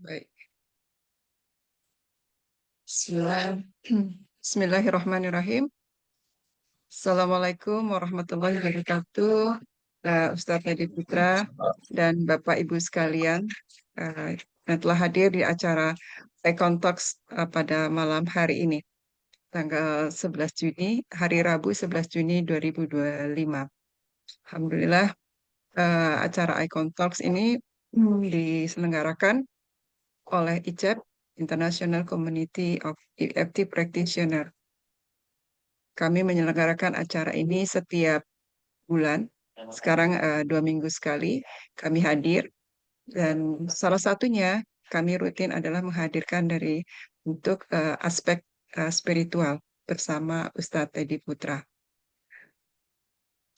Baik. Bismillah. Bismillahirrahmanirrahim. Assalamualaikum warahmatullahi wabarakatuh. Ustadz Hadi Putra dan Bapak Ibu sekalian yang telah hadir di acara Icon Talks pada malam hari ini, tanggal 11 Juni, hari Rabu 11 Juni 2025. Alhamdulillah, acara Icon Talks ini diselenggarakan oleh ICEP, International Community of EFT Practitioner. Kami menyelenggarakan acara ini setiap bulan. Sekarang 2 minggu sekali kami hadir. Dan salah satunya kami rutin adalah menghadirkan untuk aspek spiritual bersama Ustadz Teddy Putra.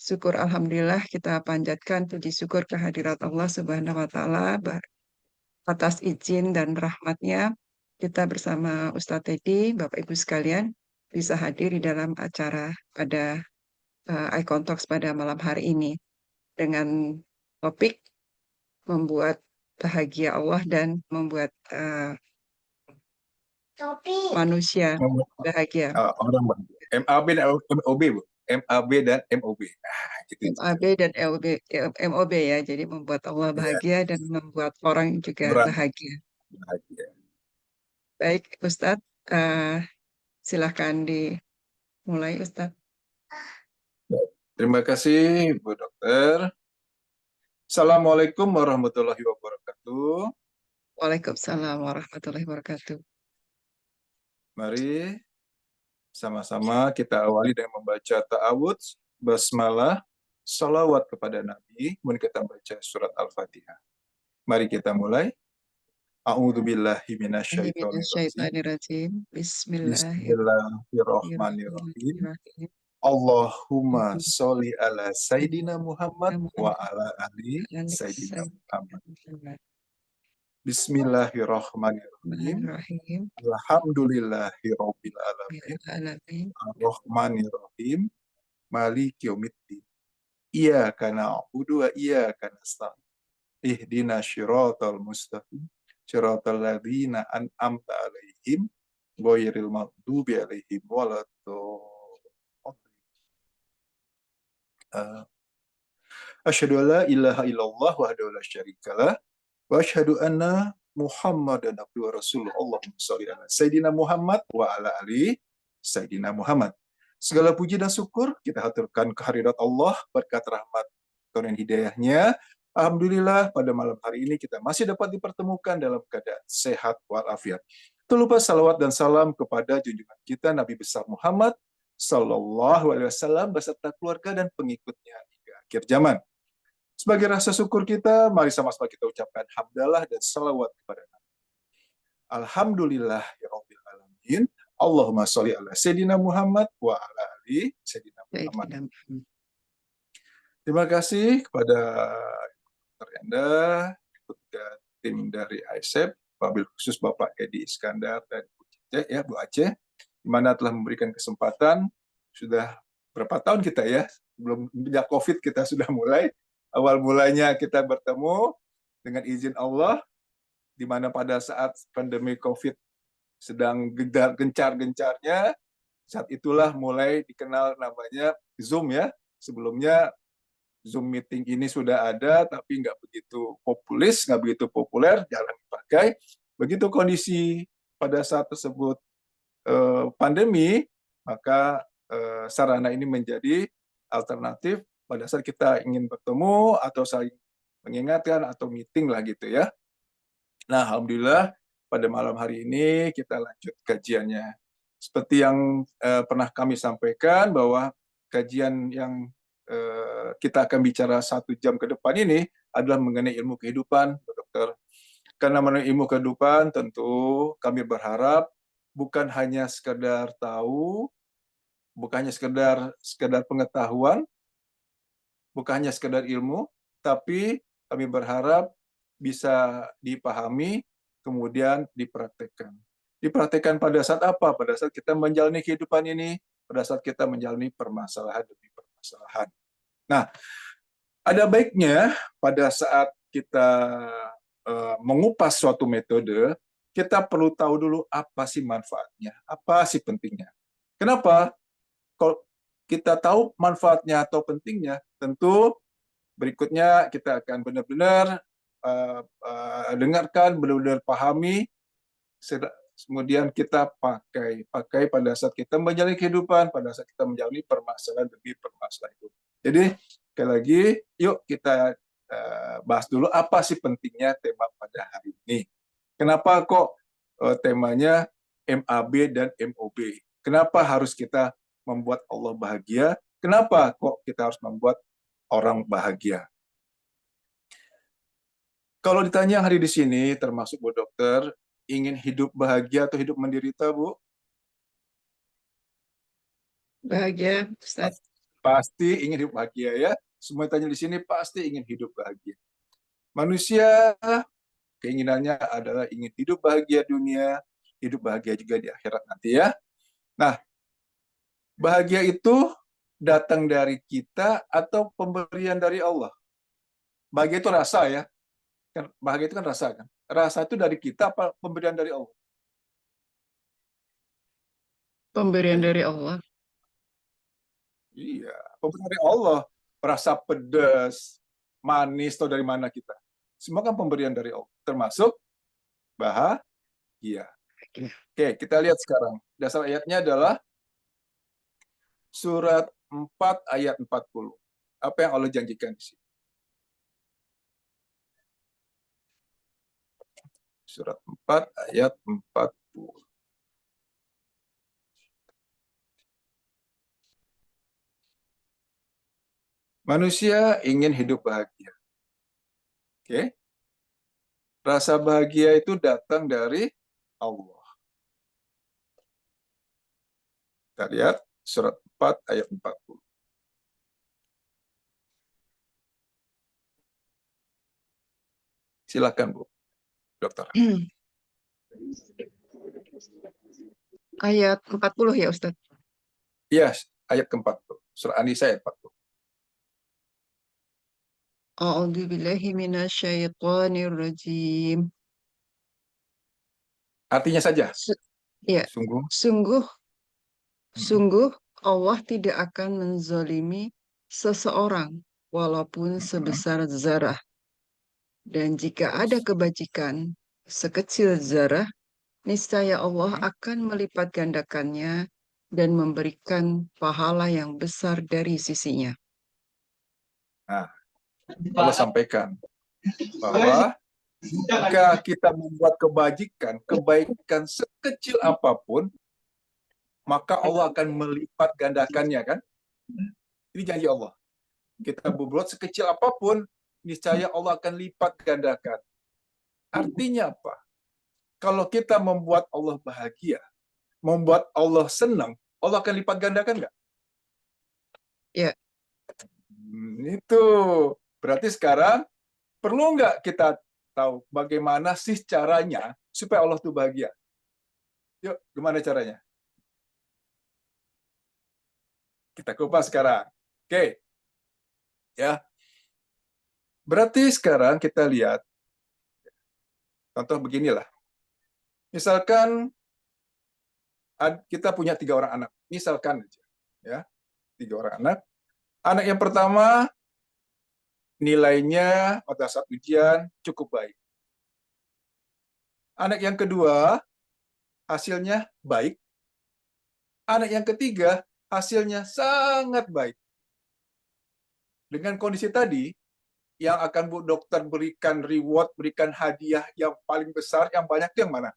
Syukur Alhamdulillah kita panjatkan puji syukur kehadirat Allah Subhanahu wa Ta'ala atas izin dan rahmatnya kita bersama Ustadz Teddy, Bapak Ibu sekalian, bisa hadir di dalam acara pada Icon Talks pada malam hari ini dengan topik membuat bahagia Allah dan membuat manusia bahagia. Orang MAB dan MOB, Bu. MAB dan MOB. Gitu. MAB dan MOB ya, jadi membuat Allah bahagia dan membuat orang juga bahagia. Baik, Ustadz, silahkan dimulai, Ustadz. Terima kasih, Bu Dokter. Assalamualaikum warahmatullahi wabarakatuh. Waalaikumsalam warahmatullahi wabarakatuh. Mari sama-sama kita awali dengan membaca ta'awudz, basmalah, salawat kepada Nabi, kemudian kita baca surat Al-Fatihah. Mari kita mulai. A'udzubillahi minasyaitonirrajim. Bismillahirrahmanirrahim. Allahumma sholli ala Sayyidina Muhammad wa ala ali Sayyidina Muhammad. Bismillahirrahmanirrahim. Alhamdulillahirabbil alamin. Arrahmanirrahim. Maliki yaumiddin. Iyyaka na'budu wa iyyaka nasta'in. Ihdinas syiratal mustaqim. Syiratal ladzina an'amta 'alaihim ghairil maghdubi 'alaihim waladdallin. Asyhadu an la ilaha illallah wahdahu la syarikalah wa asyhadu anna Muhammadan abduhu wa rasuluh. Allahumma shalli ala Sayyidina Muhammad wa ala ali Sayyidina Muhammad. Segala puji dan syukur kita haturkan kehadirat Allah, berkat rahmat dan hidayahnya. Alhamdulillah pada malam hari ini kita masih dapat dipertemukan dalam keadaan sehat walafiat. Tak lupa salawat dan salam kepada junjungan kita Nabi besar Muhammad Sallallahu Alaihi Wasallam beserta keluarga dan pengikutnya hingga akhir zaman. Sebagai rasa syukur kita, mari sama-sama kita ucapkan hamdalah dan salawat kepada Nabi. Alhamdulillahirabbil alamin. Allahumma sholli ala Sayyidina Muhammad wa ala ali Sayyidina Muhammad. Terima kasih kepada Dr. Enda, juga tim dari ICEP, wabil khusus Bapak Edi Iskandar dan Bu Cece, ya Bu Aceh, di mana telah memberikan kesempatan. Sudah berapa tahun kita ya, belum sejak COVID kita sudah mulai. Awal mulanya kita bertemu dengan izin Allah, di mana pada saat pandemi COVID sedang gencar-gencarnya, saat itulah mulai dikenal namanya Zoom ya. Sebelumnya Zoom meeting ini sudah ada, tapi nggak begitu populer, jarang dipakai. Begitu kondisi pada saat tersebut pandemi, maka sarana ini menjadi alternatif pada saat kita ingin bertemu atau saling mengingatkan atau meeting lah gitu ya. Nah, alhamdulillah pada malam hari ini kita lanjut kajiannya. Seperti yang pernah kami sampaikan bahwa kajian yang kita akan bicara 1 jam ke depan ini adalah mengenai ilmu kehidupan, Dokter. Karena mengenai ilmu kehidupan tentu kami berharap bukan hanya sekedar tahu, bukan hanya sekedar pengetahuan, bukan hanya sekedar ilmu, tapi kami berharap bisa dipahami, kemudian dipraktekkan. Dipraktekkan pada saat apa? Pada saat kita menjalani kehidupan ini, pada saat kita menjalani permasalahan demi permasalahan. Nah, ada baiknya pada saat kita mengupas suatu metode, kita perlu tahu dulu apa sih manfaatnya, apa sih pentingnya. Kenapa? Kalau kita tahu manfaatnya atau pentingnya, tentu berikutnya kita akan benar-benar dengarkan, benar-benar pahami, kemudian kita pakai pada saat kita menjalani kehidupan, pada saat kita menjalani permasalahan demi permasalahan itu. Jadi sekali lagi, yuk kita bahas dulu apa sih pentingnya tema pada hari ini. Kenapa kok temanya MAB dan MOB? Kenapa harus kita membuat Allah bahagia? Kenapa kok kita harus membuat orang bahagia? Kalau ditanya hari di sini, termasuk Bu Dokter, ingin hidup bahagia atau hidup menderita, Bu? Bahagia, Ustaz. Pasti ingin hidup bahagia ya. Semua yang tanya di sini pasti ingin hidup bahagia. Manusia keinginannya adalah ingin hidup bahagia dunia, hidup bahagia juga di akhirat nanti ya. Nah, bahagia itu datang dari kita atau pemberian dari Allah? Bahagia itu rasa ya. Bahagia itu kan rasa kan. Rasa itu dari kita apa pemberian dari Allah? Pemberian dari Allah. Iya, pemberian dari Allah. Rasa pedas, manis, atau dari mana kita. Semua kan pemberian dari Allah. Termasuk bahagia. Oke, kita lihat sekarang. Dasar ayatnya adalah surat 4 ayat 40. Apa yang Allah janjikan di sini? Surat 4 ayat 40. Manusia ingin hidup bahagia. Oke. Rasa bahagia itu datang dari Allah. Kita lihat surat 4 ayat 40. Silakan Bu, Dokter. Ayat 40 ya, Ustaz? Iya, ayat ke-40. Surah An-Nisa ayat 40. A'udzu billahi minasyaitonir rajim. Artinya saja, Ya, sungguh. sungguh sungguh Allah tidak akan menzolimi seseorang walaupun sebesar zarah. Dan jika ada kebajikan sekecil zarah, niscaya Allah akan melipat gandakannya dan memberikan pahala yang besar dari sisinya. Nah, Allah sampaikan bahwa jika kita membuat kebaikan sekecil apapun, maka Allah akan melipat gandakannya kan? Ini janji Allah. Kita berbuat sekecil apapun, niscaya Allah akan lipat gandakan. Artinya apa? Kalau kita membuat Allah bahagia, membuat Allah senang, Allah akan lipat gandakan nggak? Ya, Itu. Berarti sekarang perlu nggak kita tahu bagaimana sih caranya supaya Allah tuh bahagia? Yuk, gimana caranya? Kita kupas sekarang. Oke. Ya. Berarti sekarang kita lihat contoh beginilah. Misalkan kita punya 3 orang anak. Misalkan aja, ya, 3 orang anak. Anak yang pertama nilainya pada saat ujian cukup baik. Anak yang kedua hasilnya baik. Anak yang ketiga hasilnya sangat baik. Dengan kondisi tadi, yang akan Bu Dokter berikan reward, berikan hadiah yang paling besar, yang banyak itu yang mana?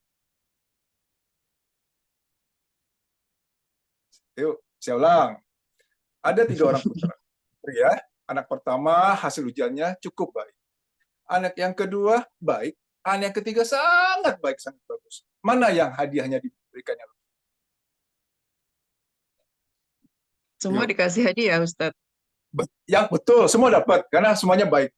Yuk, saya ulang. Ada 3 orang putra. Ya, anak pertama hasil ujiannya cukup baik. Anak yang kedua baik. Anak yang ketiga sangat baik, sangat bagus. Mana yang hadiahnya diberikannya? semua Yuk. dikasih hadiah, Ustadz. Yang betul, semua dapat karena semuanya baik.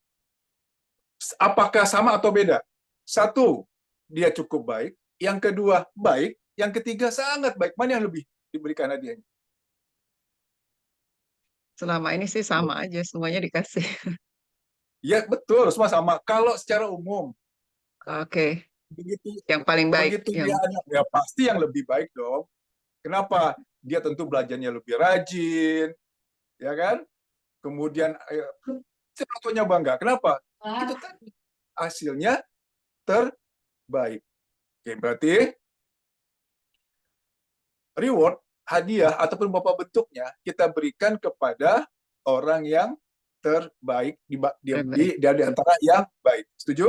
Apakah sama atau beda? Satu, dia cukup baik. Yang kedua, baik. Yang ketiga, sangat baik. Mana yang lebih diberikan hadiahnya? Selama ini sih sama aja, semuanya dikasih. Ya, betul. Semua sama. Kalau secara umum, Oke, Begitu yang paling baik, begitu yang dia anak, ya pasti yang lebih baik dong. Kenapa? Dia tentu belajarnya lebih rajin, ya kan? Kemudian si orang tuanya bangga. Kenapa? Itu tadi hasilnya terbaik. Oke, berarti reward, hadiah ataupun beberapa bentuknya kita berikan kepada orang yang terbaik terbaik. di antara yang baik. Setuju?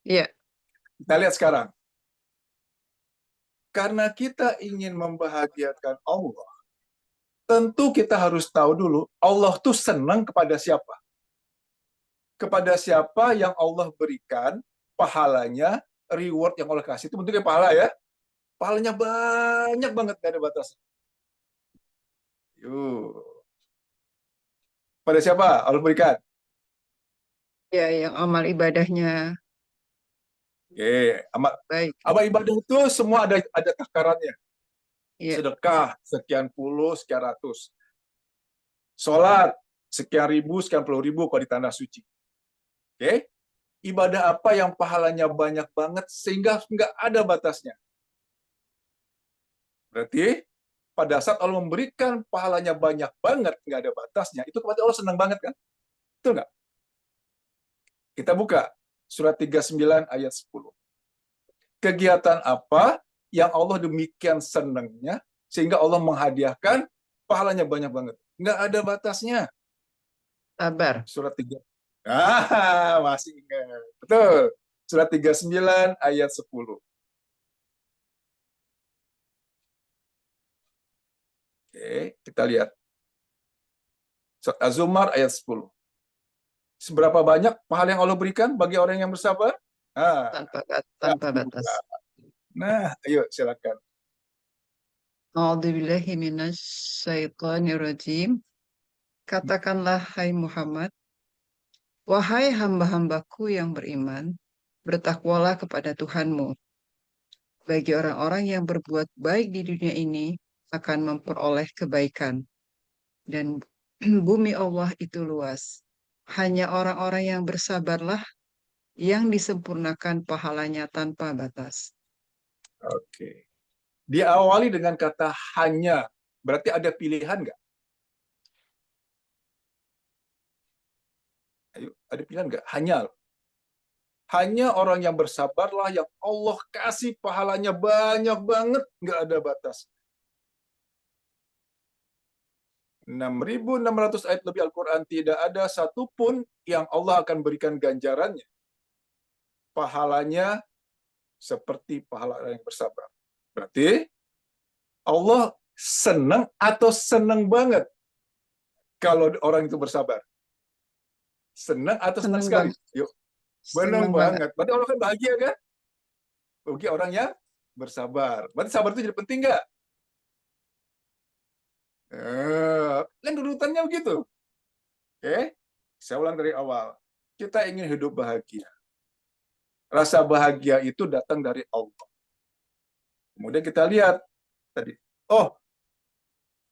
Iya, Kita lihat sekarang. Karena kita ingin membahagiakan Allah, tentu kita harus tahu dulu Allah tuh senang kepada siapa. Kepada siapa yang Allah berikan pahalanya, reward yang Allah kasih itu bentuknya pahala ya. Pahalanya banyak banget, gak ada batasnya. Yuk. Pada siapa Allah berikan? ya, yang amal ibadahnya Oke, amal, baik. amal ibadah itu semua ada takarannya. Iya, Sedekah sekian puluh, sekian ratus. Sholat sekian ribu, sekian puluh ribu kalau di tanah suci. Oke, ibadah apa yang pahalanya banyak banget sehingga nggak ada batasnya? Berarti pada saat Allah memberikan pahalanya banyak banget, nggak ada batasnya, itu berarti Allah senang banget kan? Betul nggak? Kita buka surat 39 ayat 10. Kegiatan apa yang Allah demikian senangnya sehingga Allah menghadiahkan pahalanya banyak banget? Nggak ada batasnya. sabar. Surat 3. Masih ingat. Betul. Surat 39 ayat 10. Oke, kita lihat. Surat Az-Zumar ayat 10. Seberapa banyak pahala yang Allah berikan bagi orang yang bersabar? Nah, Tanpa batas. dibuka. Nah, ayo silakan. A'udzubillahi minasyaitonirrajim. Katakanlah, hai Muhammad, wahai hamba-hambaku yang beriman, bertakwalah kepada Tuhanmu. Bagi orang-orang yang berbuat baik di dunia ini akan memperoleh kebaikan. Dan bumi Allah itu luas. Hanya orang-orang yang bersabarlah yang disempurnakan pahalanya tanpa batas. Oke. Diawali dengan kata hanya. Berarti ada pilihan nggak? Ayo, ada pilihan nggak? Hanya. Hanya orang yang bersabarlah yang Allah kasih pahalanya banyak banget, nggak ada batas. 6.600 ayat lebih Al-Quran, tidak ada satupun yang Allah akan berikan ganjarannya. Pahalanya seperti pahala orang yang bersabar. Berarti Allah senang atau senang banget kalau orang itu bersabar? Senang atau senang Seneng sekali? banget, Yuk, senang seneng banget. banget. Berarti Allah kan bahagia kan? Bagi orang yang bersabar. Berarti sabar itu jadi penting nggak? Kan urutannya begitu. Oke, saya ulang dari awal. Kita ingin hidup bahagia. Rasa bahagia itu datang dari Allah. Kemudian kita lihat tadi, oh,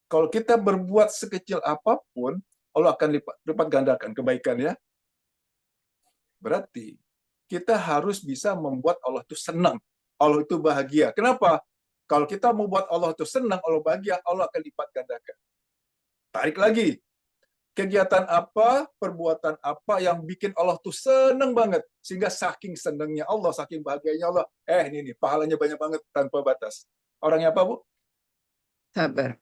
kalau kita berbuat sekecil apapun, Allah akan lipat gandakan kebaikan ya. Berarti kita harus bisa membuat Allah itu senang, Allah itu bahagia. Kenapa? Kalau kita membuat Allah itu senang, Allah bahagia, Allah akan lipat gandakan. Tarik lagi, kegiatan apa, perbuatan apa yang bikin Allah tuh seneng banget. Sehingga saking senengnya Allah, saking bahagianya Allah, ini nih, pahalanya banyak banget tanpa batas. Orangnya apa, Bu? Sabar,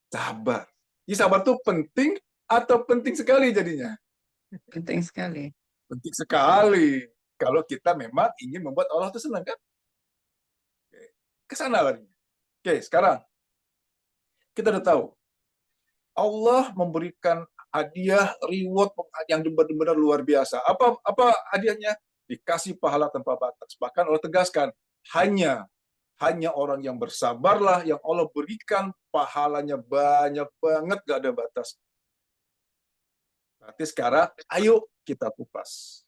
Sabar. Jadi sabar tuh penting atau penting sekali jadinya? penting sekali. Penting sekali. Kalau kita memang ingin membuat Allah tuh senang, kan? Oke. Kesana larinya. Oke, sekarang kita udah tahu. Allah memberikan hadiah reward yang benar-benar luar biasa. Apa hadiahnya? Dikasih pahala tanpa batas. Bahkan Allah tegaskan, hanya orang yang bersabarlah yang Allah berikan pahalanya banyak banget, gak ada batas. Berarti sekarang ayo kita kupas.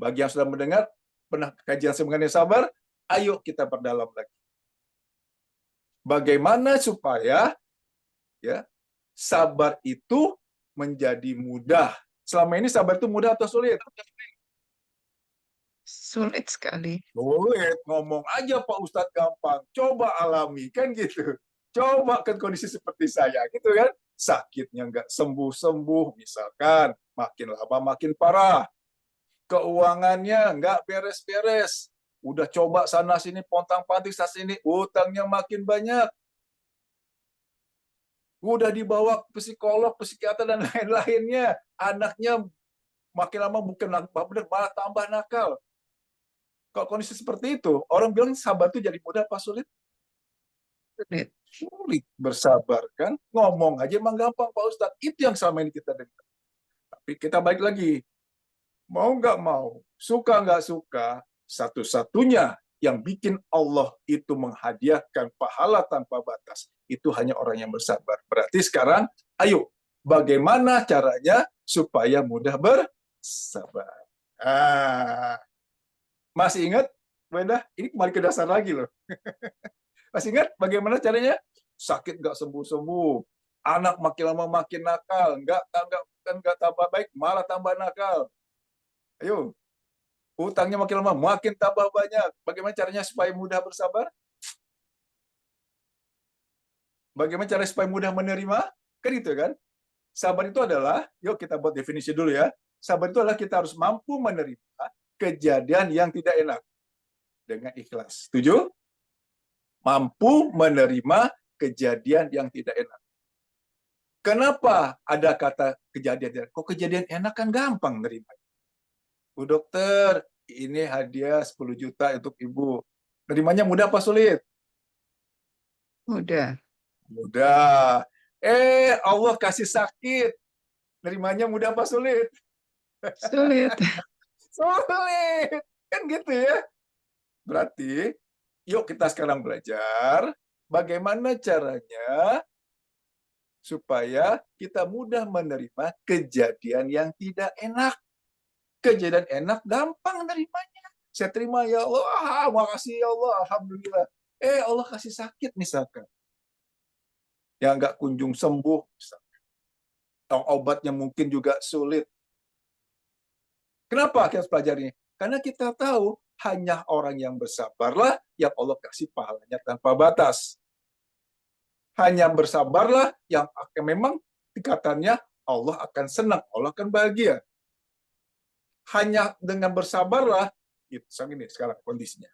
Bagi yang sudah mendengar pernah kajian mengenai sabar, ayo kita perdalam lagi. Bagaimana supaya ya sabar itu menjadi mudah. Selama ini sabar itu mudah atau sulit? Sulit sekali. Sulit, ngomong aja Pak Ustadz gampang, coba alami, kan gitu. Coba kan kondisi seperti saya, gitu kan. Sakitnya nggak sembuh-sembuh, misalkan, makin lama makin parah. Keuangannya nggak beres-beres. Udah coba sana-sini, pontang-panting sana-sini, utangnya makin banyak. Udah dibawa ke psikolog, psikiater, dan lain-lainnya. Anaknya makin lama bukan benar, malah tambah nakal. Kalau kondisi seperti itu, orang bilang sabar itu jadi mudah apa sulit? Sulit. Sulit bersabar kan? Ngomong aja emang gampang Pak Ustadz. Itu yang selama ini kita dengar. Tapi kita balik lagi, mau nggak mau, suka nggak suka, satu-satunya yang bikin Allah itu menghadiahkan pahala tanpa batas, itu hanya orang yang bersabar. Berarti sekarang, ayo, bagaimana caranya supaya mudah bersabar? Masih ingat, Bu Endah? Ini kembali ke dasar lagi loh. Masih ingat bagaimana caranya? Sakit nggak sembuh-sembuh, anak makin lama makin nakal, nggak tambah baik, malah tambah nakal. Ayo, utangnya makin lama makin tambah banyak. Bagaimana caranya supaya mudah bersabar? Bagaimana caranya supaya mudah menerima? Kan gitu kan? Sabar itu adalah, yuk kita buat definisi dulu ya. Sabar itu adalah kita harus mampu menerima kejadian yang tidak enak dengan ikhlas. Setuju? Mampu menerima kejadian yang tidak enak. Kenapa ada kata kejadian? Kok kejadian enak kan gampang nerima. Bu dokter, ini hadiah 10 juta untuk ibu. Nerimanya mudah apa sulit? Mudah. Mudah. Allah kasih sakit. Nerimanya mudah apa sulit? Sulit. Sulit. Kan gitu ya. Berarti, yuk kita sekarang belajar bagaimana caranya supaya kita mudah menerima kejadian yang tidak enak. Kejadian enak gampang nerimanya. Saya terima ya Allah, makasih ya Allah, alhamdulillah. Allah kasih sakit misalkan. Yang nggak kunjung sembuh, misalkan. Obatnya mungkin juga sulit. Kenapa kita harus pelajari? Karena kita tahu hanya orang yang bersabarlah yang Allah kasih pahalanya tanpa batas. Hanya bersabarlah yang akan memang tingkatannya Allah akan senang, Allah akan bahagia. Hanya dengan bersabarlah, itu ini sekarang kondisinya.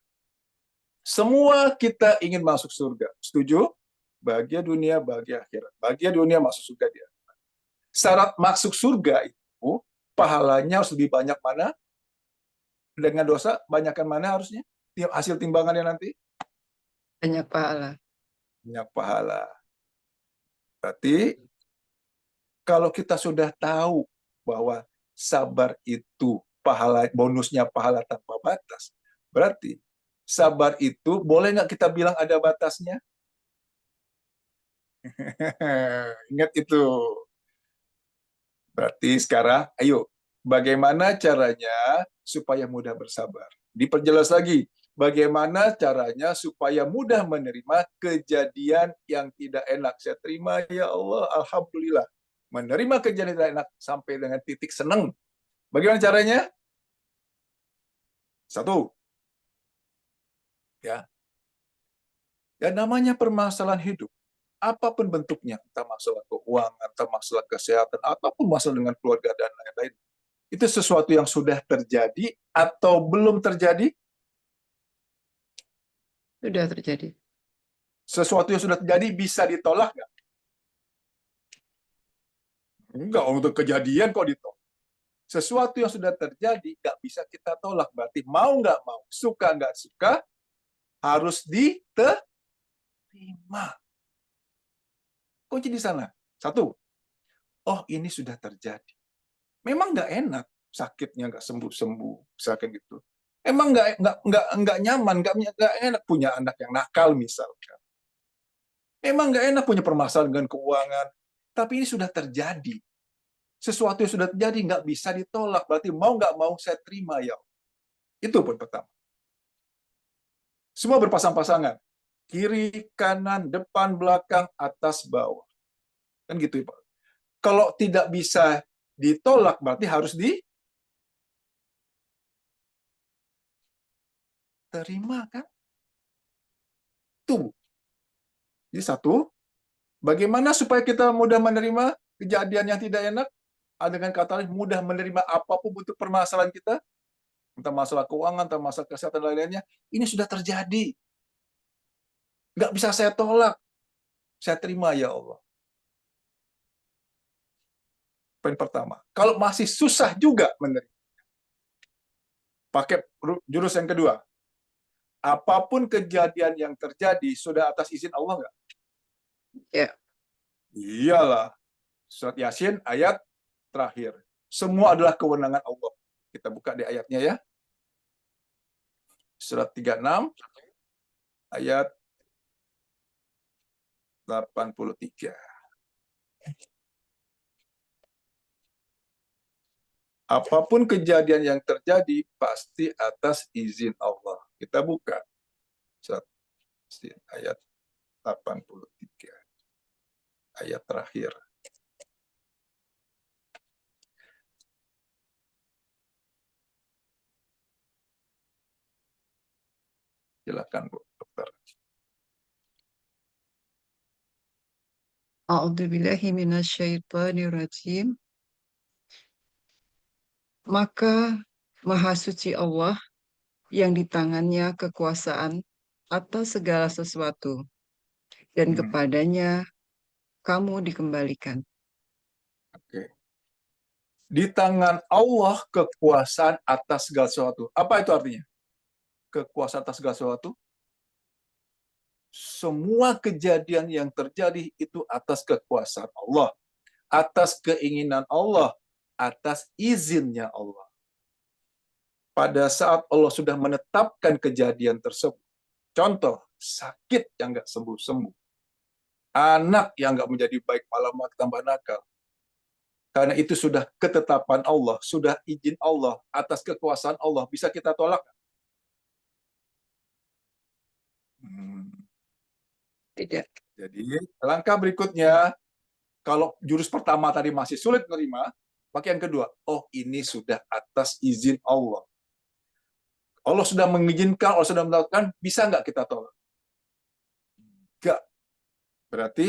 Semua kita ingin masuk surga. Setuju? Bahagia dunia, bahagia akhirat. Bahagia dunia, masuk surga dia. Syarat masuk surga itu, pahalanya harus lebih banyak mana? Dengan dosa, banyakkan mana harusnya? Hasil timbangannya nanti? Banyak pahala. Banyak pahala. Berarti, kalau kita sudah tahu bahwa sabar itu pahala, bonusnya pahala tanpa batas, berarti sabar itu boleh nggak kita bilang ada batasnya? Ingat itu. Berarti sekarang, ayo, bagaimana caranya supaya mudah bersabar? Diperjelas lagi, bagaimana caranya supaya mudah menerima kejadian yang tidak enak. Saya terima, ya Allah, alhamdulillah. Menerima kejadian tidak enak sampai dengan titik senang. Bagaimana caranya? Satu, ya, dan namanya permasalahan hidup. Apapun bentuknya, entah masalah keuangan, entah masalah kesehatan, ataupun masalah dengan keluarga dan lain-lain, itu sesuatu yang sudah terjadi atau belum terjadi? Sudah terjadi. Sesuatu yang sudah terjadi bisa ditolak nggak? Enggak, untuk kejadian kok ditolak. Sesuatu yang sudah terjadi nggak bisa kita tolak. Berarti mau nggak mau, suka nggak suka, harus diterima. Kunci di sana. Satu, oh ini sudah terjadi. Memang nggak enak, sakitnya nggak sembuh-sembuh, misalkan gitu. Emang nggak nyaman, nggak enak punya anak yang nakal misalkan. Memang nggak enak punya permasalahan dengan keuangan, tapi ini sudah terjadi. Sesuatu yang sudah terjadi nggak bisa ditolak, berarti mau nggak mau saya terima ya. Itu poin pertama. Semua berpasang-pasangan, kiri, kanan, depan, belakang, atas, bawah. Kan gitu ya Pak. Kalau tidak bisa ditolak, berarti harus terima kan? Tuh. Jadi satu, bagaimana supaya kita mudah menerima kejadian yang tidak enak? Dengan kata lain, mudah menerima apapun bentuk permasalahan kita, entah masalah keuangan, entah masalah kesehatan, dan lain-lainnya, ini sudah terjadi. Nggak bisa saya tolak. Saya terima, ya Allah. Poin pertama. Kalau masih susah juga menerima, pakai jurus yang kedua. Apapun kejadian yang terjadi, sudah atas izin Allah nggak? Ya. Iyalah. Surat Yasin ayat terakhir. Semua adalah kewenangan Allah. Kita buka di ayatnya ya. Surat 36 ayat 83. Apapun kejadian yang terjadi pasti atas izin Allah. Kita buka surat ayat 83. Ayat terakhir. Silakan Bu, dokter. A'udzubillahi minasyaitonirrajim. Maka Maha Suci Allah yang di tangannya kekuasaan atas segala sesuatu, dan kepadanya kamu dikembalikan. Oke. Di tangan Allah kekuasaan atas segala sesuatu. Apa itu artinya? Kekuasaan atas segala sesuatu? Semua kejadian yang terjadi itu atas kekuasaan Allah, atas keinginan Allah, atas izinnya Allah. Pada saat Allah sudah menetapkan kejadian tersebut, contoh, sakit yang nggak sembuh-sembuh, anak yang nggak menjadi baik malah tambah nakal, karena itu sudah ketetapan Allah, sudah izin Allah, atas kekuasaan Allah, bisa kita tolak? Tidak. Jadi langkah berikutnya, kalau jurus pertama tadi masih sulit menerima, pakai yang kedua. Oh, ini sudah atas izin Allah. Allah sudah mengizinkan, Allah sudah melakukan, bisa nggak kita tolak? Nggak. Berarti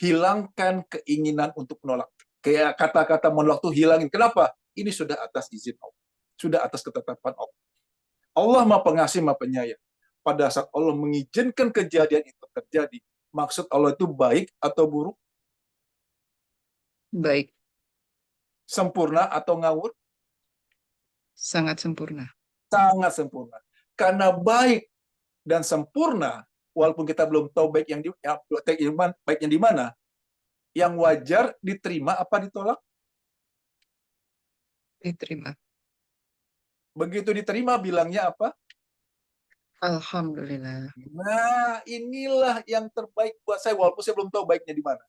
hilangkan keinginan untuk menolak. Kayak kata-kata menolak itu hilangin. Kenapa? Ini sudah atas izin Allah. Sudah atas ketetapan Allah. Allah Maha Pengasih, Maha Penyayang. Pada saat Allah mengizinkan kejadian itu terjadi, maksud Allah itu baik atau buruk? Baik. Sempurna atau ngawur? Sangat sempurna. Sangat sempurna. Karena baik dan sempurna, walaupun kita belum tahu baik yang di mana, yang wajar diterima apa ditolak? Diterima. Begitu diterima, bilangnya apa? Alhamdulillah. Nah, inilah yang terbaik buat saya, walaupun saya belum tahu baiknya di mana.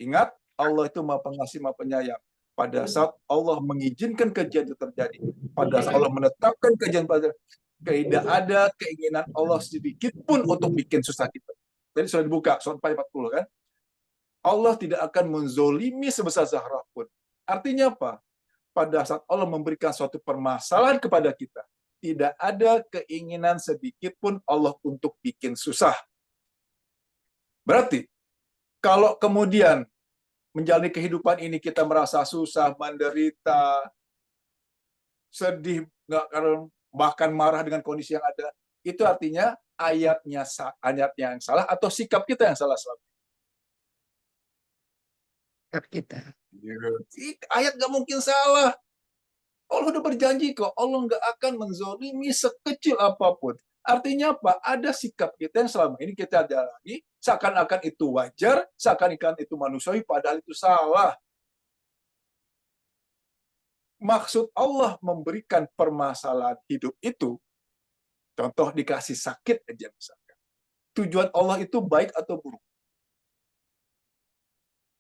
Ingat, Allah itu Maha Pengasih, Maha Penyayang. Pada saat Allah mengizinkan kejadian itu terjadi, pada saat Allah menetapkan kejadian pada, tidak ada keinginan Allah sedikit pun untuk bikin susah kita. Jadi sudah dibuka, surat 40 kan? Allah tidak akan menzolimi sebesar zarah pun. Artinya apa? Pada saat Allah memberikan suatu permasalahan kepada kita, tidak ada keinginan sedikit pun Allah untuk bikin susah. Berarti, kalau kemudian menjalani kehidupan ini kita merasa susah, menderita, sedih, bahkan marah dengan kondisi yang ada, itu artinya ayatnya yang salah atau sikap kita yang salah selama. Sikap kita. Ayat nggak mungkin salah. Allah udah berjanji kok, Allah nggak akan menzolimi sekecil apapun. Artinya apa? Ada sikap kita yang selama ini kita jalani, seakan-akan itu wajar, seakan-akan itu manusiawi, padahal itu salah. Maksud Allah memberikan permasalahan hidup itu, contoh dikasih sakit aja misalkan. Tujuan Allah itu baik atau buruk?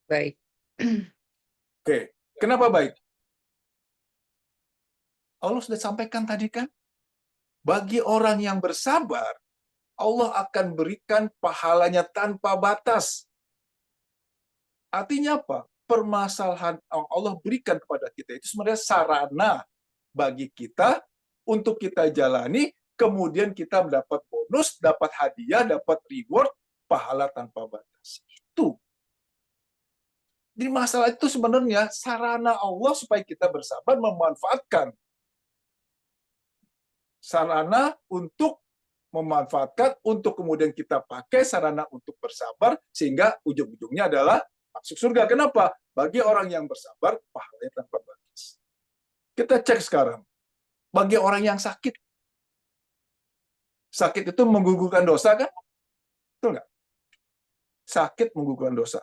Baik. Oke, kenapa baik? Allah sudah sampaikan tadi kan, bagi orang yang bersabar, Allah akan berikan pahalanya tanpa batas. Artinya apa? Permasalahan yang Allah berikan kepada kita itu sebenarnya sarana bagi kita untuk kita jalani kemudian kita mendapat bonus, dapat hadiah, dapat reward, pahala tanpa batas. Itu. Jadi masalah itu sebenarnya sarana Allah supaya kita bersabar, memanfaatkan sarana untuk memanfaatkan untuk kemudian kita pakai sarana untuk bersabar sehingga ujung-ujungnya adalah masuk surga. Kenapa? Bagi orang yang bersabar, pahalanya tanpa batas. Kita cek sekarang. Bagi orang yang sakit, sakit itu menggugurkan dosa kan? Betul nggak? Sakit menggugurkan dosa.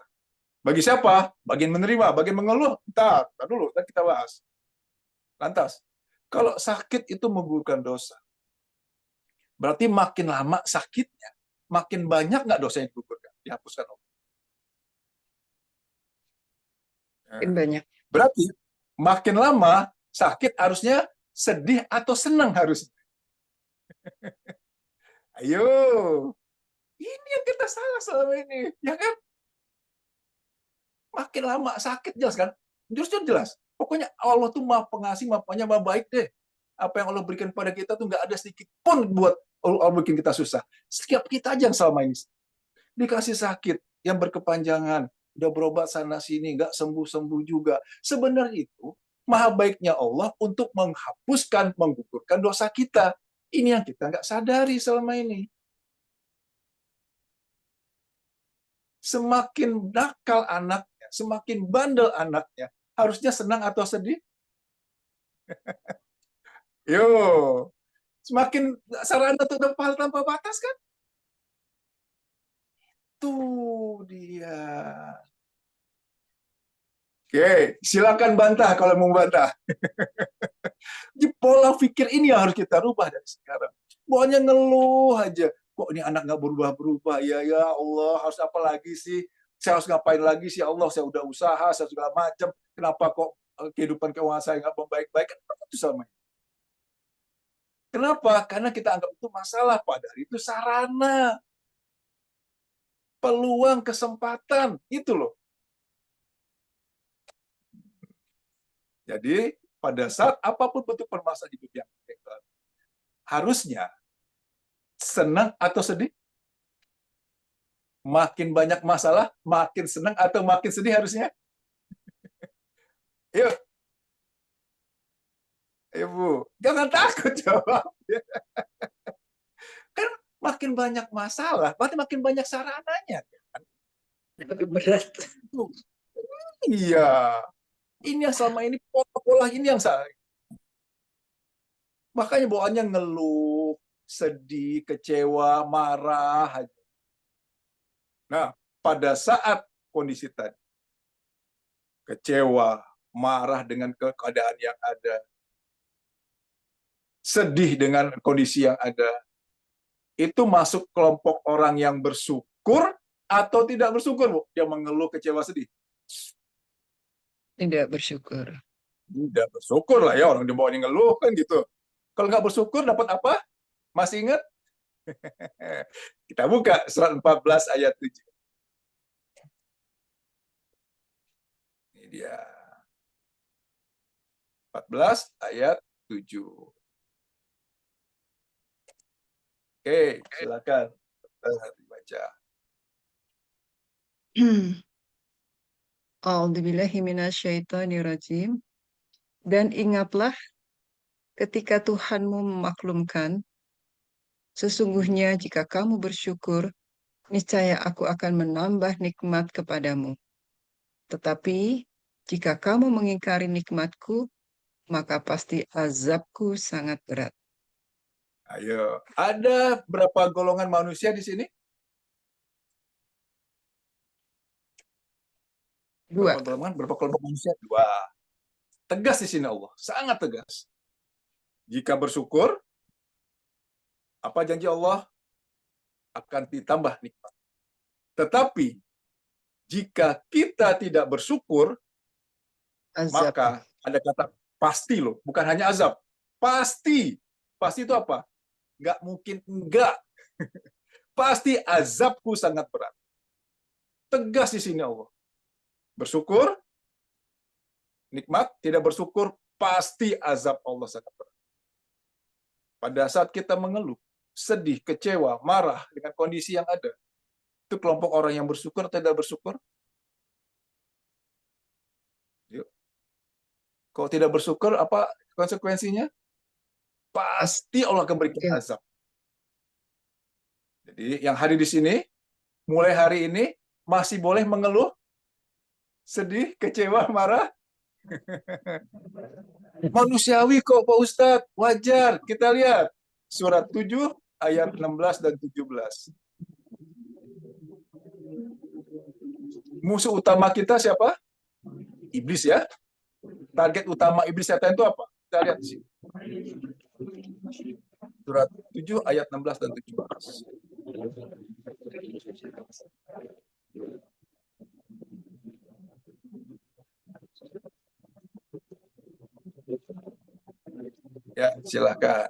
Bagi siapa? Bagi yang menerima, bagi yang mengeluh. Entar dulu, nanti kita bahas. Lantas, kalau sakit itu menggugurkan dosa, berarti makin lama sakitnya, makin banyak nggak dosa yang digugurkan, dihapuskan Allah. Makin banyak. Berarti makin lama sakit harusnya sedih atau senang harusnya. Ayo, ini yang kita salah selama ini, ya kan? Makin lama sakit jelas kan? Justru jelas. Pokoknya Allah tuh maha pengasih, maha baik deh. Apa yang Allah berikan pada kita tuh nggak ada sedikit pun buat Allah bikin kita susah. Setiap kita aja yang selama ini dikasih sakit yang berkepanjangan, udah berobat sana sini, nggak sembuh-sembuh juga. Sebenarnya itu maha baiknya Allah untuk menghapuskan, menggugurkan dosa kita. Ini yang kita nggak sadari selama ini. Semakin nakal anaknya, semakin bandel anaknya, harusnya senang atau sedih? Yo, semakin sarana untuk pahala tanpa batas kan? Tuh dia. Oke, silakan bantah kalau mau bantah. Jadi pola pikir ini yang harus kita rubah dari sekarang. Pokoknya ngeluh aja. Kok ini anak nggak berubah-berubah? Ya Allah, harus apa lagi sih? Saya harus ngapain lagi sih Allah? Saya udah usaha, saya segala macam. Kenapa kok kehidupan keuangan saya nggak membaik-baik? Kenapa itu sama? Kenapa? Karena kita anggap itu masalah. Padahal itu sarana. Peluang, kesempatan. Itu loh. Jadi, pada saat apapun bentuk permasalahan hidup yang harusnya senang atau sedih? Makin banyak masalah, makin senang atau makin sedih harusnya? Yuk, Ibu, jangan takut jawab. Kan makin banyak masalah, berarti makin banyak sarananya. Lebih berat. Iya, ini yang selama ini pola-pola ini yang salah. Makanya bawaannya ngeluh, sedih, kecewa, marah. Nah, pada saat kondisi tadi, kecewa, marah dengan keadaan yang ada, sedih dengan kondisi yang ada, itu masuk kelompok orang yang bersyukur atau tidak bersyukur, Bu? Yang mengeluh, kecewa, sedih. Tidak bersyukur. Tidak bersyukur lah ya, orang dibawanya ngeluh kan gitu. Kalau nggak bersyukur dapat apa? Masih ingat? Kita buka surat 14 ayat 7. Ini dia. 14 ayat 7. Oke, silakan dibaca. A'udzubillahiminasyaitonirrajim. Dan ingatlah ketika Tuhanmu memaklumkan, sesungguhnya jika kamu bersyukur, niscaya aku akan menambah nikmat kepadamu. Tetapi jika kamu mengingkari nikmatku, maka pasti azabku sangat berat. Ayo, ada berapa golongan manusia di sini? Dua. Berapa kelompok manusia? Dua. Tegas di sini Allah, sangat tegas. Jika bersyukur, apa janji Allah? Akan ditambah nikmat. Tetapi jika kita tidak bersyukur, Azab. maka ada kata pasti loh, bukan hanya azab. Pasti. Pasti itu apa? Nggak mungkin enggak. Pasti azabku sangat berat. Tegas di sini Allah. Bersyukur, nikmat. Tidak bersyukur, pasti azab Allah sangat berat. Pada saat kita mengeluh, sedih, kecewa, marah dengan kondisi yang ada, itu kelompok orang yang bersyukur atau tidak bersyukur? Yuk. Kalau tidak bersyukur, apa konsekuensinya? Pasti Allah akan berikan Ya. azab. Jadi yang hadir di sini, mulai hari ini masih boleh mengeluh, sedih, kecewa, marah. Manusiawi kok Pak Ustadz, wajar. Kita lihat surat 7 ayat 16 dan 17. Musuh utama kita siapa? Iblis ya. Target utama iblis setan itu apa? Kita lihat di sini. Surat 7 ayat 16 dan 17. Ya, silakan.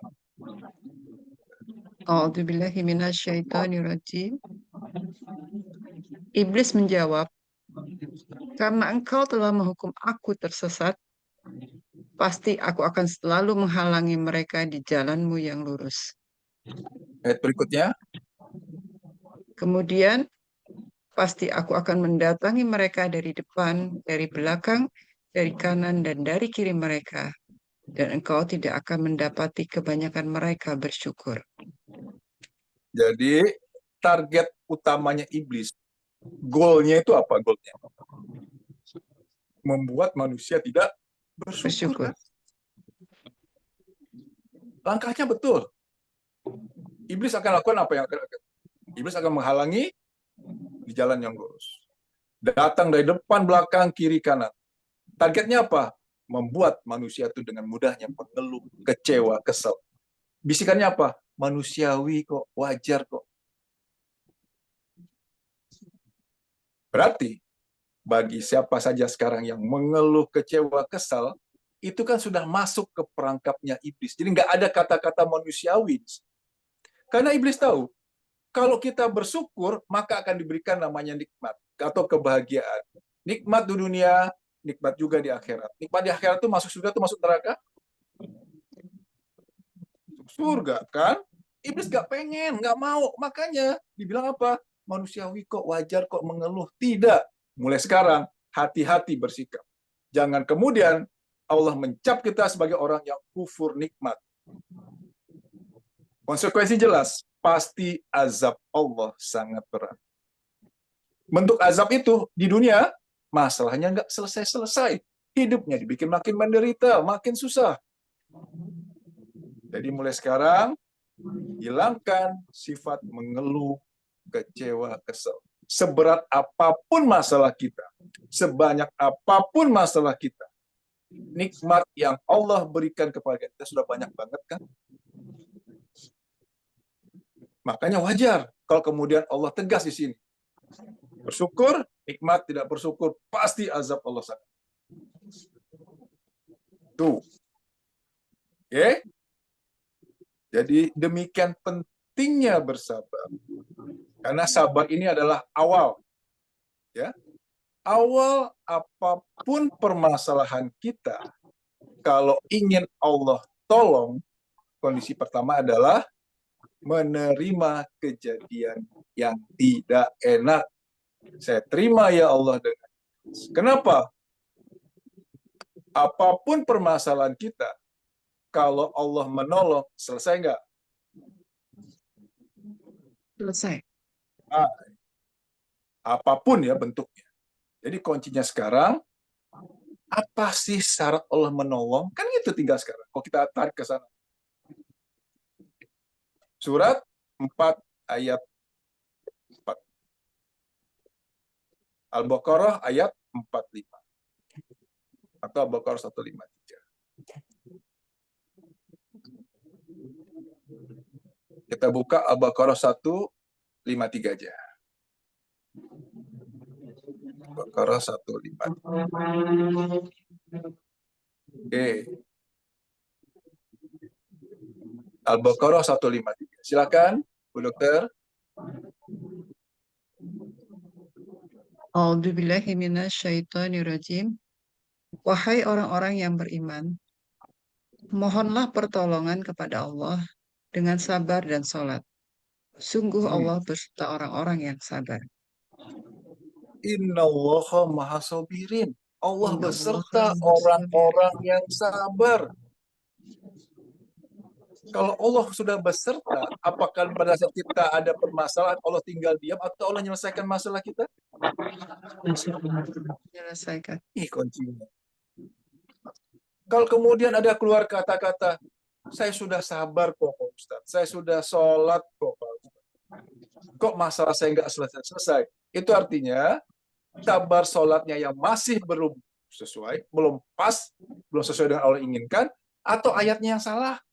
A'udzubillahi minasyaitonirrajim. Iblis menjawab, karena engkau telah menghukum aku tersesat, pasti aku akan selalu menghalangi mereka di jalanmu yang lurus. Ayat berikutnya. Kemudian, pasti aku akan mendatangi mereka dari depan, dari belakang, dari kanan, dan dari kiri mereka. Dan engkau tidak akan mendapati kebanyakan mereka bersyukur. Jadi, target utamanya iblis, goalnya itu apa goalnya? Membuat manusia tidak bersyukur. Kan? Langkahnya betul. Iblis akan lakukan apa yang akan lakukan? Iblis akan menghalangi di jalan yang lurus. Datang dari depan, belakang, kiri, kanan. Targetnya apa? Membuat manusia itu dengan mudahnya mengeluh, kecewa, kesel. Bisikannya apa? Manusiawi kok, wajar kok. Berarti, bagi siapa saja sekarang yang mengeluh, kecewa, kesal, itu kan sudah masuk ke perangkapnya iblis. Jadi nggak ada kata-kata manusiawi. Karena iblis tahu, kalau kita bersyukur, maka akan diberikan namanya nikmat atau kebahagiaan. Nikmat di dunia, nikmat juga di akhirat. Nikmat di akhirat itu masuk surga atau masuk neraka? Surga, kan? Iblis gak pengen, gak mau. Makanya dibilang apa? Manusiawi kok, wajar kok mengeluh. Tidak. Mulai sekarang, hati-hati bersikap. Jangan kemudian Allah mencap kita sebagai orang yang kufur nikmat. Konsekuensi jelas, pasti azab Allah sangat berat. Bentuk azab itu di dunia, masalahnya nggak selesai-selesai. Hidupnya dibikin makin menderita, makin susah. Jadi mulai sekarang, hilangkan sifat mengeluh, kecewa, kesel. Seberat apapun masalah kita, sebanyak apapun masalah kita, nikmat yang Allah berikan kepada kita sudah banyak banget kan? Makanya wajar kalau kemudian Allah tegas di sini. Bersyukur, nikmat, tidak bersyukur, pasti azab Allah sangat. Tuh. Oke? Jadi demikian pentingnya bersabar. Karena sabar ini adalah awal. Ya. Awal apapun permasalahan kita, kalau ingin Allah tolong, kondisi pertama adalah menerima kejadian yang tidak enak. Saya terima ya Allah dengan. Kenapa? Apapun permasalahan kita, kalau Allah menolong, selesai nggak? Selesai. Nah, apapun ya bentuknya. Jadi kuncinya sekarang, apa sih syarat Allah menolong? Kan itu tinggal sekarang. Kalau kita tarik ke sana. Surat 4 ayat 4. Al-Baqarah ayat 45. Atau Al-Baqarah 153. Kita buka Al-Baqarah 153 aja. Al-Baqarah 153. Oke. Al-Baqarah 153. Silakan, Bu Dokter. A'udzubillahi minasyaitonirrajim. Wahai orang-orang yang beriman, mohonlah pertolongan kepada Allah dengan sabar dan sholat. Sungguh Hmm. Allah beserta orang-orang yang sabar. Innallaha maha sabirin. Allah Inna Allah beserta bersabir. orang-orang yang sabar. Kalau Allah sudah beserta, apakah pada saat kita ada permasalahan, Allah tinggal diam atau Allah menyelesaikan masalah kita? Menyelesaikan. Ih, kuncinya. Kalau kemudian ada keluar kata-kata, saya sudah sabar kok, Pak Ustadz. Saya sudah sholat kok, Pak Ustadz. Kok masalah saya nggak selesai-selesai? Itu artinya, sabar sholatnya yang masih belum sesuai, belum pas, belum sesuai dengan Allah inginkan, atau ayatnya yang salah.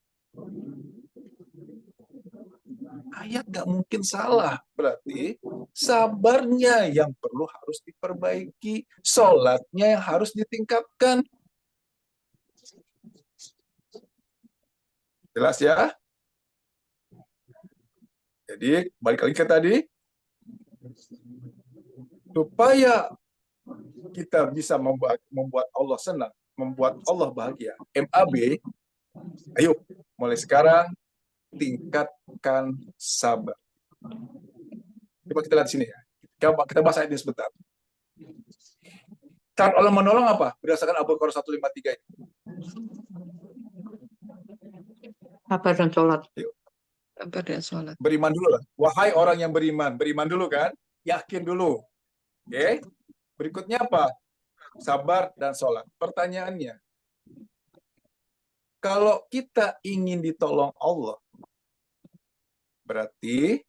Ayat nggak mungkin salah. Berarti sabarnya yang perlu harus diperbaiki. Sholatnya yang harus ditingkatkan. Jelas ya? Jadi, balik lagi ke tadi. Supaya kita bisa membuat Allah senang, membuat Allah bahagia. MAB, ayo mulai sekarang tingkatkan sabar. Coba kita lihat di sini ya. Kita bahas ayat ini sebentar. Cara Allah menolong apa? Berdasarkan Al-Baqarah 153 ini. Sabar dan sholat. Yuk. Sabar dan sholat. Beriman dulu lah. Wahai orang yang beriman. Beriman dulu kan? Yakin dulu. Oke? Berikutnya apa? Sabar dan sholat. Pertanyaannya, kalau kita ingin ditolong Allah, berarti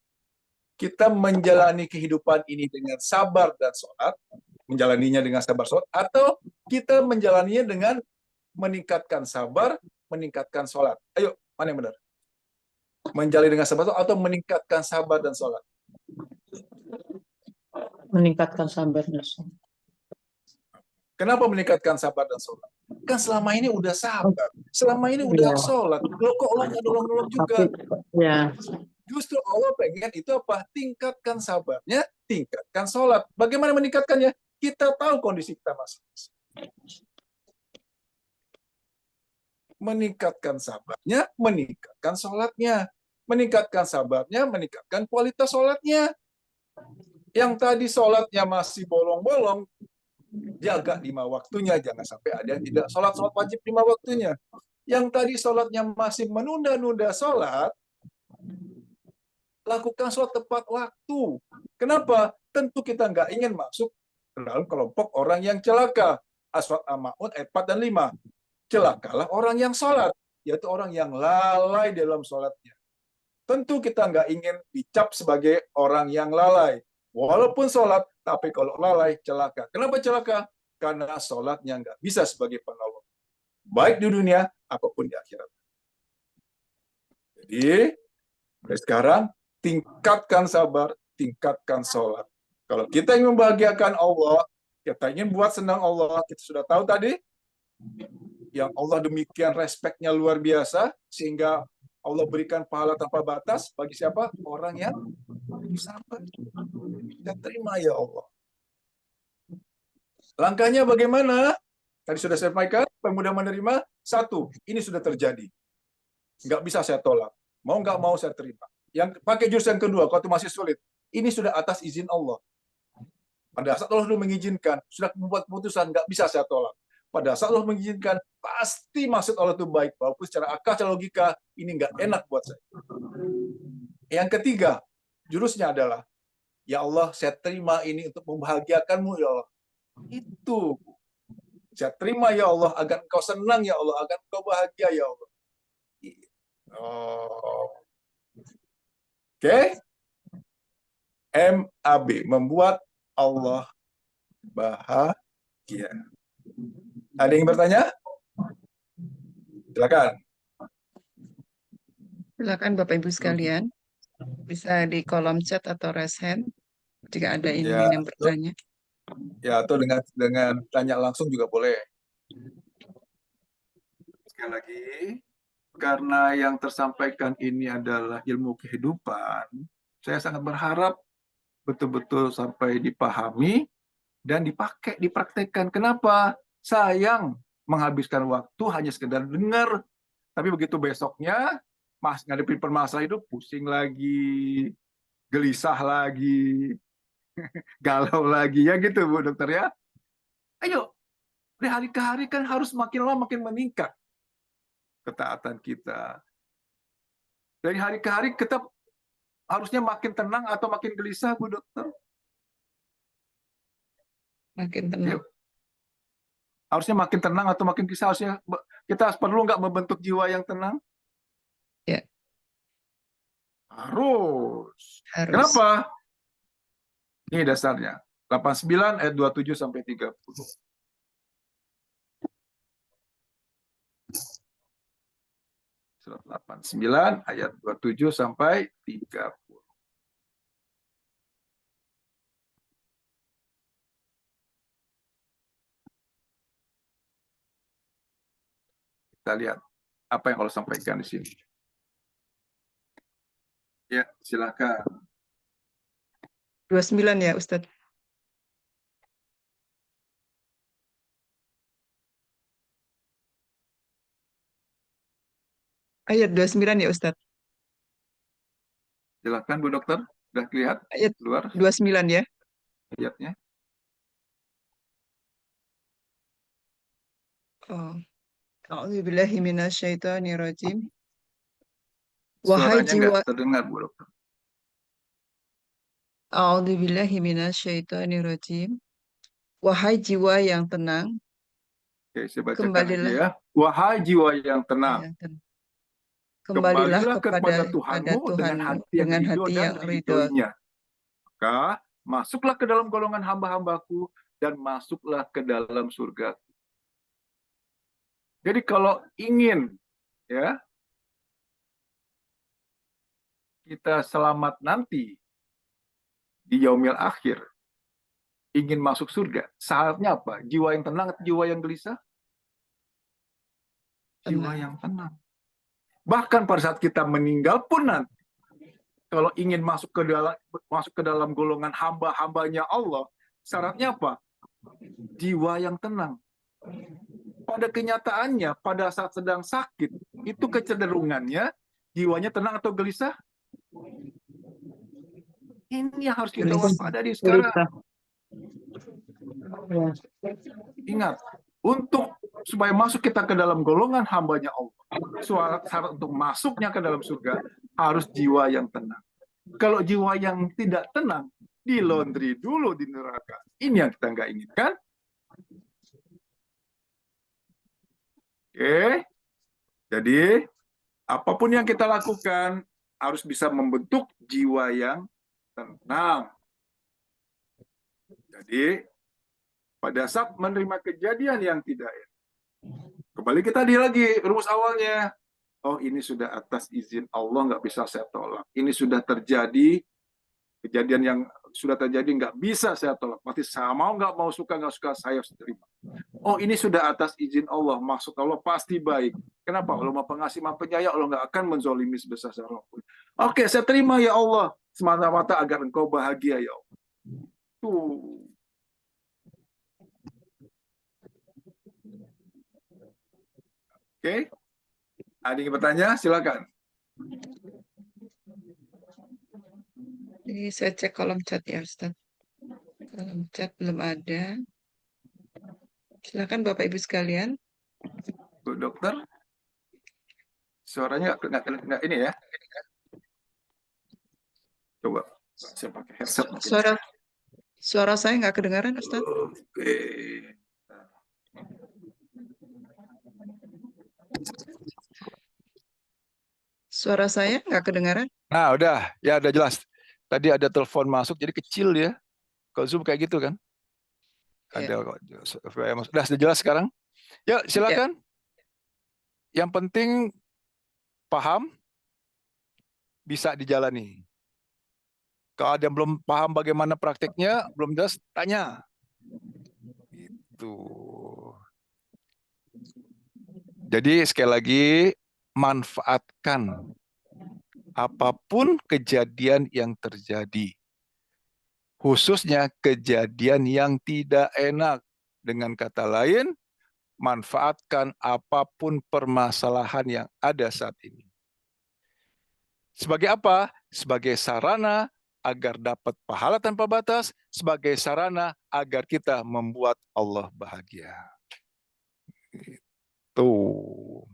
kita menjalani kehidupan ini dengan sabar dan sholat, menjalaninya dengan sabar sholat, atau kita menjalaninya dengan meningkatkan sabar, meningkatkan sholat. Ayo, mana yang benar? Menjalani dengan sabar atau meningkatkan sabar dan sholat? Meningkatkan sabar dan sholat. Kenapa meningkatkan sabar dan sholat? Kan selama ini udah sabar, selama ini udah sholat. Loh, kok Allah nggak nolong-nolong juga? Ya. Justru Allah pengen itu apa? Tingkatkan sabarnya, tingkatkan sholat. Bagaimana meningkatkannya? Kita tahu kondisi kita masing-masing. Meningkatkan sabarnya, meningkatkan sholatnya. Meningkatkan sabarnya, meningkatkan kualitas sholatnya. Yang tadi sholatnya masih bolong-bolong, jaga 5 waktunya, jangan sampai ada yang tidak sholat wajib 5 waktunya. Yang tadi sholatnya masih menunda-nunda sholat, lakukan sholat tepat waktu. Kenapa? Tentu kita nggak ingin masuk ke dalam kelompok orang yang celaka. As-Surat Al-Ma'un ayat 4 dan 5. Celakalah orang yang sholat, yaitu orang yang lalai dalam sholatnya. Tentu kita nggak ingin dicap sebagai orang yang lalai. Walaupun sholat, tapi kalau lalai, celaka. Kenapa celaka? Karena sholatnya nggak bisa sebagai penolong. Baik di dunia, apapun di akhirat. Jadi, mulai sekarang, tingkatkan sabar, tingkatkan sholat. Kalau kita ingin membahagiakan Allah, kita ingin buat senang Allah, kita sudah tahu tadi, yang Allah demikian respeknya luar biasa, sehingga Allah berikan pahala tanpa batas bagi siapa? Orang yang sabar. Dan terima ya Allah. Langkahnya bagaimana? Tadi sudah saya sampaikan, pemuda menerima. 1, ini sudah terjadi. Nggak bisa saya tolak. Mau nggak mau saya terima. Yang pakai jurus yang kedua, kalau itu masih sulit. Ini sudah atas izin Allah. Pada saat Allah sudah mengizinkan, sudah membuat keputusan, nggak bisa saya tolak. Pada saat Allah mengizinkan, pasti maksud Allah itu baik. Walaupun secara akal, secara logika, ini nggak enak buat saya. Yang ketiga, jurusnya adalah, ya Allah, saya terima ini untuk membahagiakanmu, ya Allah. Itu. Saya terima, ya Allah, agar engkau senang, ya Allah, agar engkau bahagia, ya Allah. Oh. Oke? MAB, membuat Allah bahagia. Ada yang bertanya? Silakan. Silakan Bapak Ibu sekalian, bisa di kolom chat atau raise hand jika ada yang bertanya. Ya, atau dengan tanya langsung juga boleh. Sekali lagi, karena yang tersampaikan ini adalah ilmu kehidupan, saya sangat berharap betul-betul sampai dipahami dan dipakai, dipraktekkan. Kenapa? Sayang menghabiskan waktu hanya sekedar dengar, tapi begitu besoknya ngadepin permasalahan itu pusing lagi, gelisah lagi, galau lagi, ya gitu Bu Dokter ya. Ayo, dari hari ke hari kan harus makin lama makin meningkat ketaatan kita. Dari hari ke hari kita harusnya makin tenang atau makin gelisah Bu Dokter? Makin tenang. Yuk. Harusnya makin tenang atau makin gelisah? Harusnya kita perlu nggak membentuk jiwa yang tenang? Ya, Harus. harus. Kenapa? Ini dasarnya. 89 ayat 27 sampai 30. Surat 89 ayat 27 sampai 30. Kita lihat apa yang Allah sampaikan di sini. Ya, silakan. 29 ya, Ustadz. Ayat 29 ya, Ustadz. Silakan Bu Dokter, sudah lihat Ayat luar 29 ya. ayatnya. Oh. A'udzubillahi minasyaitonirrajim. Wahai Suaranya jiwa, nggak terdengar Bu Dokter. A'udzubillahi minasyaitonirrajim. Wahai jiwa yang tenang, Oke, saya bacakan lagi kembalilah ya. Wahai jiwa yang tenang, yang tenang. Kembalilah kembalilah kepada pada Tuhanmu dengan Tuhanmu hati yang dengan ridho hati dan yang ridho. ridhoinya. Maka masuklah ke dalam golongan hamba-hambaku dan masuklah ke dalam surga. Jadi kalau ingin ya kita selamat nanti di yaumil akhir, ingin masuk surga, syaratnya apa? Jiwa yang tenang atau jiwa yang gelisah? Jiwa yang tenang. Bahkan pada saat kita meninggal pun nanti, kalau ingin masuk ke dalam golongan hamba-hambanya Allah, syaratnya apa? Jiwa yang tenang. Pada kenyataannya, pada saat sedang sakit, itu kecenderungannya jiwanya tenang atau gelisah? Ini yang harus kita waspadai sekarang. Ingat, supaya masuk kita ke dalam golongan hambanya Allah, syarat untuk masuknya ke dalam surga harus jiwa yang tenang. Kalau jiwa yang tidak tenang, di laundry dulu di neraka. Ini yang kita nggak inginkan. Oke, jadi apapun yang kita lakukan harus bisa membentuk jiwa yang tenang. Jadi pada saat menerima kejadian yang tidak enak, kembali kita lagi rumus awalnya. Oh, ini sudah atas izin Allah, nggak bisa saya tolak. Ini sudah terjadi, kejadian yang sudah terjadi nggak bisa saya tolak. Berarti saya mau nggak nggak suka saya harus terima. Oh, ini sudah atas izin Allah, maksud Allah pasti baik. Kenapa? Allah Maha Pengasih Maha Penyayang, Allah nggak akan menzolimi sebesar apapun. Oke, saya terima ya Allah, semata-mata agar engkau bahagia ya Allah. Tuh. Oke, ada yang bertanya? Silakan. Ini saya cek kolom chat ya, Ustaz. Kolom chat belum ada. Silakan Bapak Ibu sekalian. Bu Dokter, suaranya nggak ini ya? Coba saya pakai headset. Suara saya nggak kedengaran, Ustaz. Oke. Suara saya nggak kedengaran. Nah, udah jelas. Tadi ada telepon masuk, jadi kecil ya. Kalau Zoom kayak gitu kan? Ya. Ada sudah jelas sekarang. Ya, silakan. Ya. Yang penting paham, bisa dijalani. Kalau ada yang belum paham bagaimana prakteknya, belum jelas, tanya. Itu. Jadi sekali lagi, manfaatkan apapun kejadian yang terjadi. Khususnya kejadian yang tidak enak. Dengan kata lain, manfaatkan apapun permasalahan yang ada saat ini. Sebagai apa? Sebagai sarana agar dapat pahala tanpa batas, sebagai sarana agar kita membuat Allah bahagia. Tuh.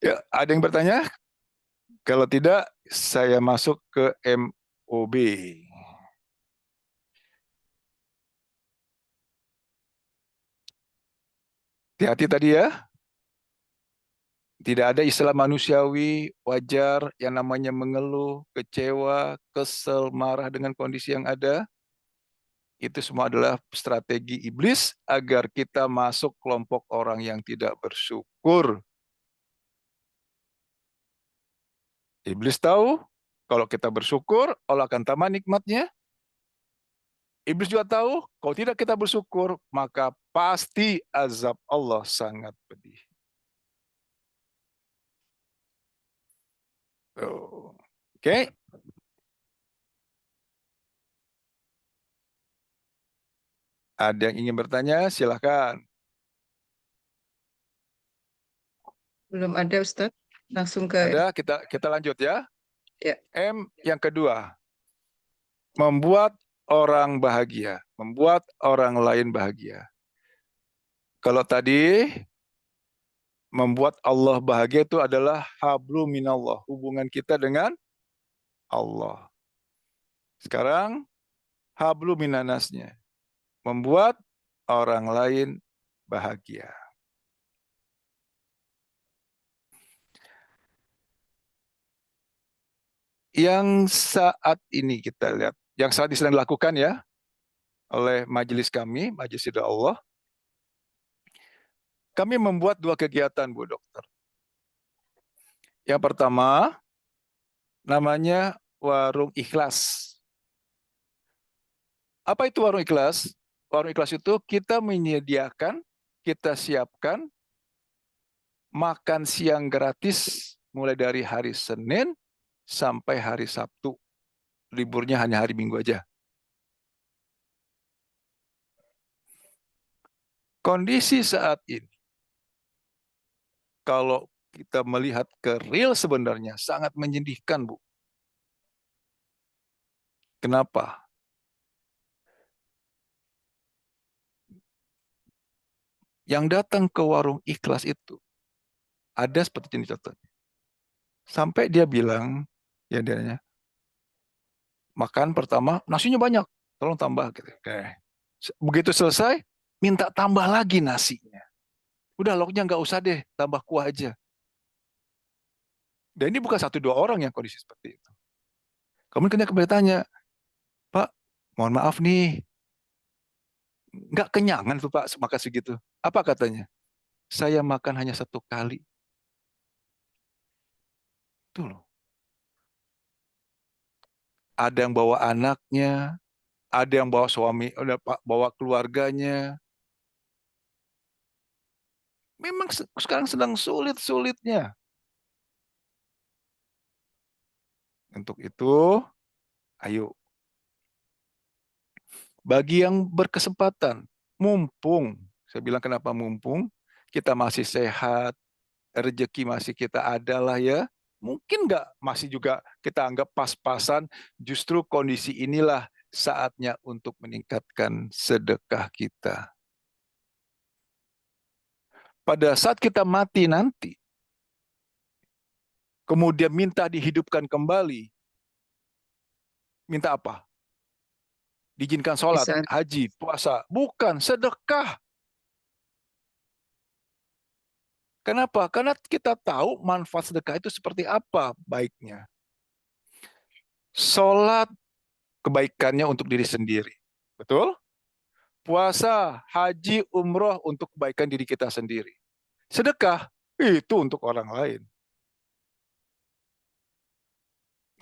Ya, ada yang bertanya? Kalau tidak, saya masuk ke MOB. Hati-hati tadi ya. Tidak ada istilah manusiawi, wajar, yang namanya mengeluh, kecewa, kesel, marah dengan kondisi yang ada. Itu semua adalah strategi iblis agar kita masuk kelompok orang yang tidak bersyukur. Iblis tahu kalau kita bersyukur, Allah akan tambah nikmatnya. Iblis juga tahu kalau tidak kita bersyukur, maka pasti azab Allah sangat pedih. Oke. Ada yang ingin bertanya? Silahkan. Belum ada Ustadz. Langsung ke Ada, kita lanjut ya. ya. M yang kedua, membuat orang bahagia, membuat orang lain bahagia. Kalau tadi membuat Allah bahagia itu adalah hablu minallah, hubungan kita dengan Allah. Sekarang hablu minanasnya, membuat orang lain bahagia. Yang saat ini kita lihat, yang saat ini sedang dilakukan ya oleh majelis kami, Majelis Ridha Allah, kami membuat dua kegiatan, Bu Dokter. Yang pertama, namanya Warung Ikhlas. Apa itu Warung Ikhlas? Warung Ikhlas itu kita menyediakan, kita siapkan makan siang gratis mulai dari hari Senin sampai hari Sabtu. Liburnya hanya hari Minggu aja. Kondisi saat ini, kalau kita melihat ke real sebenarnya sangat menyedihkan, Bu. Kenapa? Yang datang ke warung ikhlas itu ada seperti ini contohnya. Sampai dia bilang, ya dia makan pertama nasinya banyak, tolong tambah gitu. Oke. Begitu selesai, minta tambah lagi nasinya. Udah lauknya nggak usah deh, tambah kuah aja. Dan ini bukan satu dua orang yang kondisi seperti itu. Kemudian kena kembali tanya, Pak, mohon maaf nih, nggak kenyangan tuh Pak makan segitu. Apa katanya? Saya makan hanya satu kali. Tuh loh. Ada yang bawa anaknya, ada yang bawa suami, ada bawa keluarganya. Memang sekarang sedang sulit-sulitnya. Untuk itu, ayo. Bagi yang berkesempatan, mumpung, saya bilang kenapa mumpung, kita masih sehat, rezeki masih kita ada lah ya. Mungkin nggak masih juga kita anggap pas-pasan, justru kondisi inilah saatnya untuk meningkatkan sedekah kita. Pada saat kita mati nanti, kemudian minta dihidupkan kembali, minta apa? Diizinkan sholat, Bisa. haji, puasa. Bukan, sedekah. Kenapa? Karena kita tahu manfaat sedekah itu seperti apa baiknya. Sholat, kebaikannya untuk diri sendiri. Betul? Puasa, haji, umroh untuk kebaikan diri kita sendiri. Sedekah, itu untuk orang lain.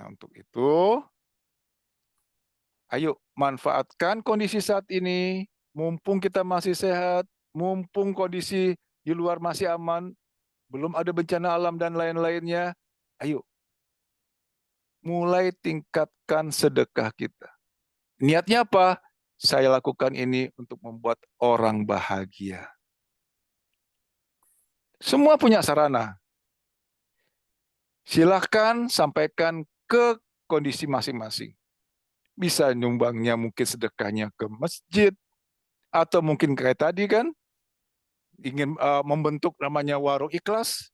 Nah, untuk itu, ayo manfaatkan kondisi saat ini, mumpung kita masih sehat, mumpung kondisi di luar masih aman, belum ada bencana alam dan lain-lainnya. Ayo, mulai tingkatkan sedekah kita. Niatnya apa? Saya lakukan ini untuk membuat orang bahagia. Semua punya sarana. Silahkan sampaikan ke kondisi masing-masing. Bisa nyumbangnya, mungkin sedekahnya ke masjid, atau mungkin kayak tadi kan, ingin membentuk namanya warung ikhlas,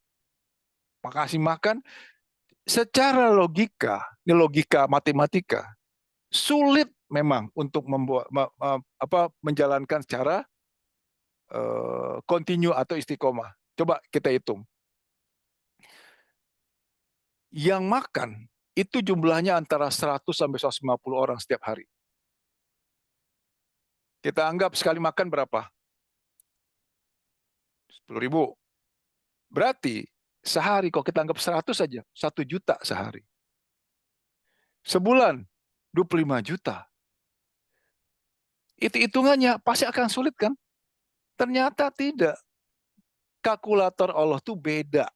makasih makan. Secara logika, ini logika matematika, sulit memang untuk membuat menjalankan secara kontinu atau istiqomah. Coba kita hitung. Yang makan itu jumlahnya antara 100 sampai 150 orang setiap hari. Kita anggap sekali makan berapa? 10.000. Berarti sehari kalau kita anggap 100 saja, 1 juta sehari. Sebulan 25 juta. Itu hitungannya pasti akan sulit kan? Ternyata tidak. Kalkulator Allah tuh beda.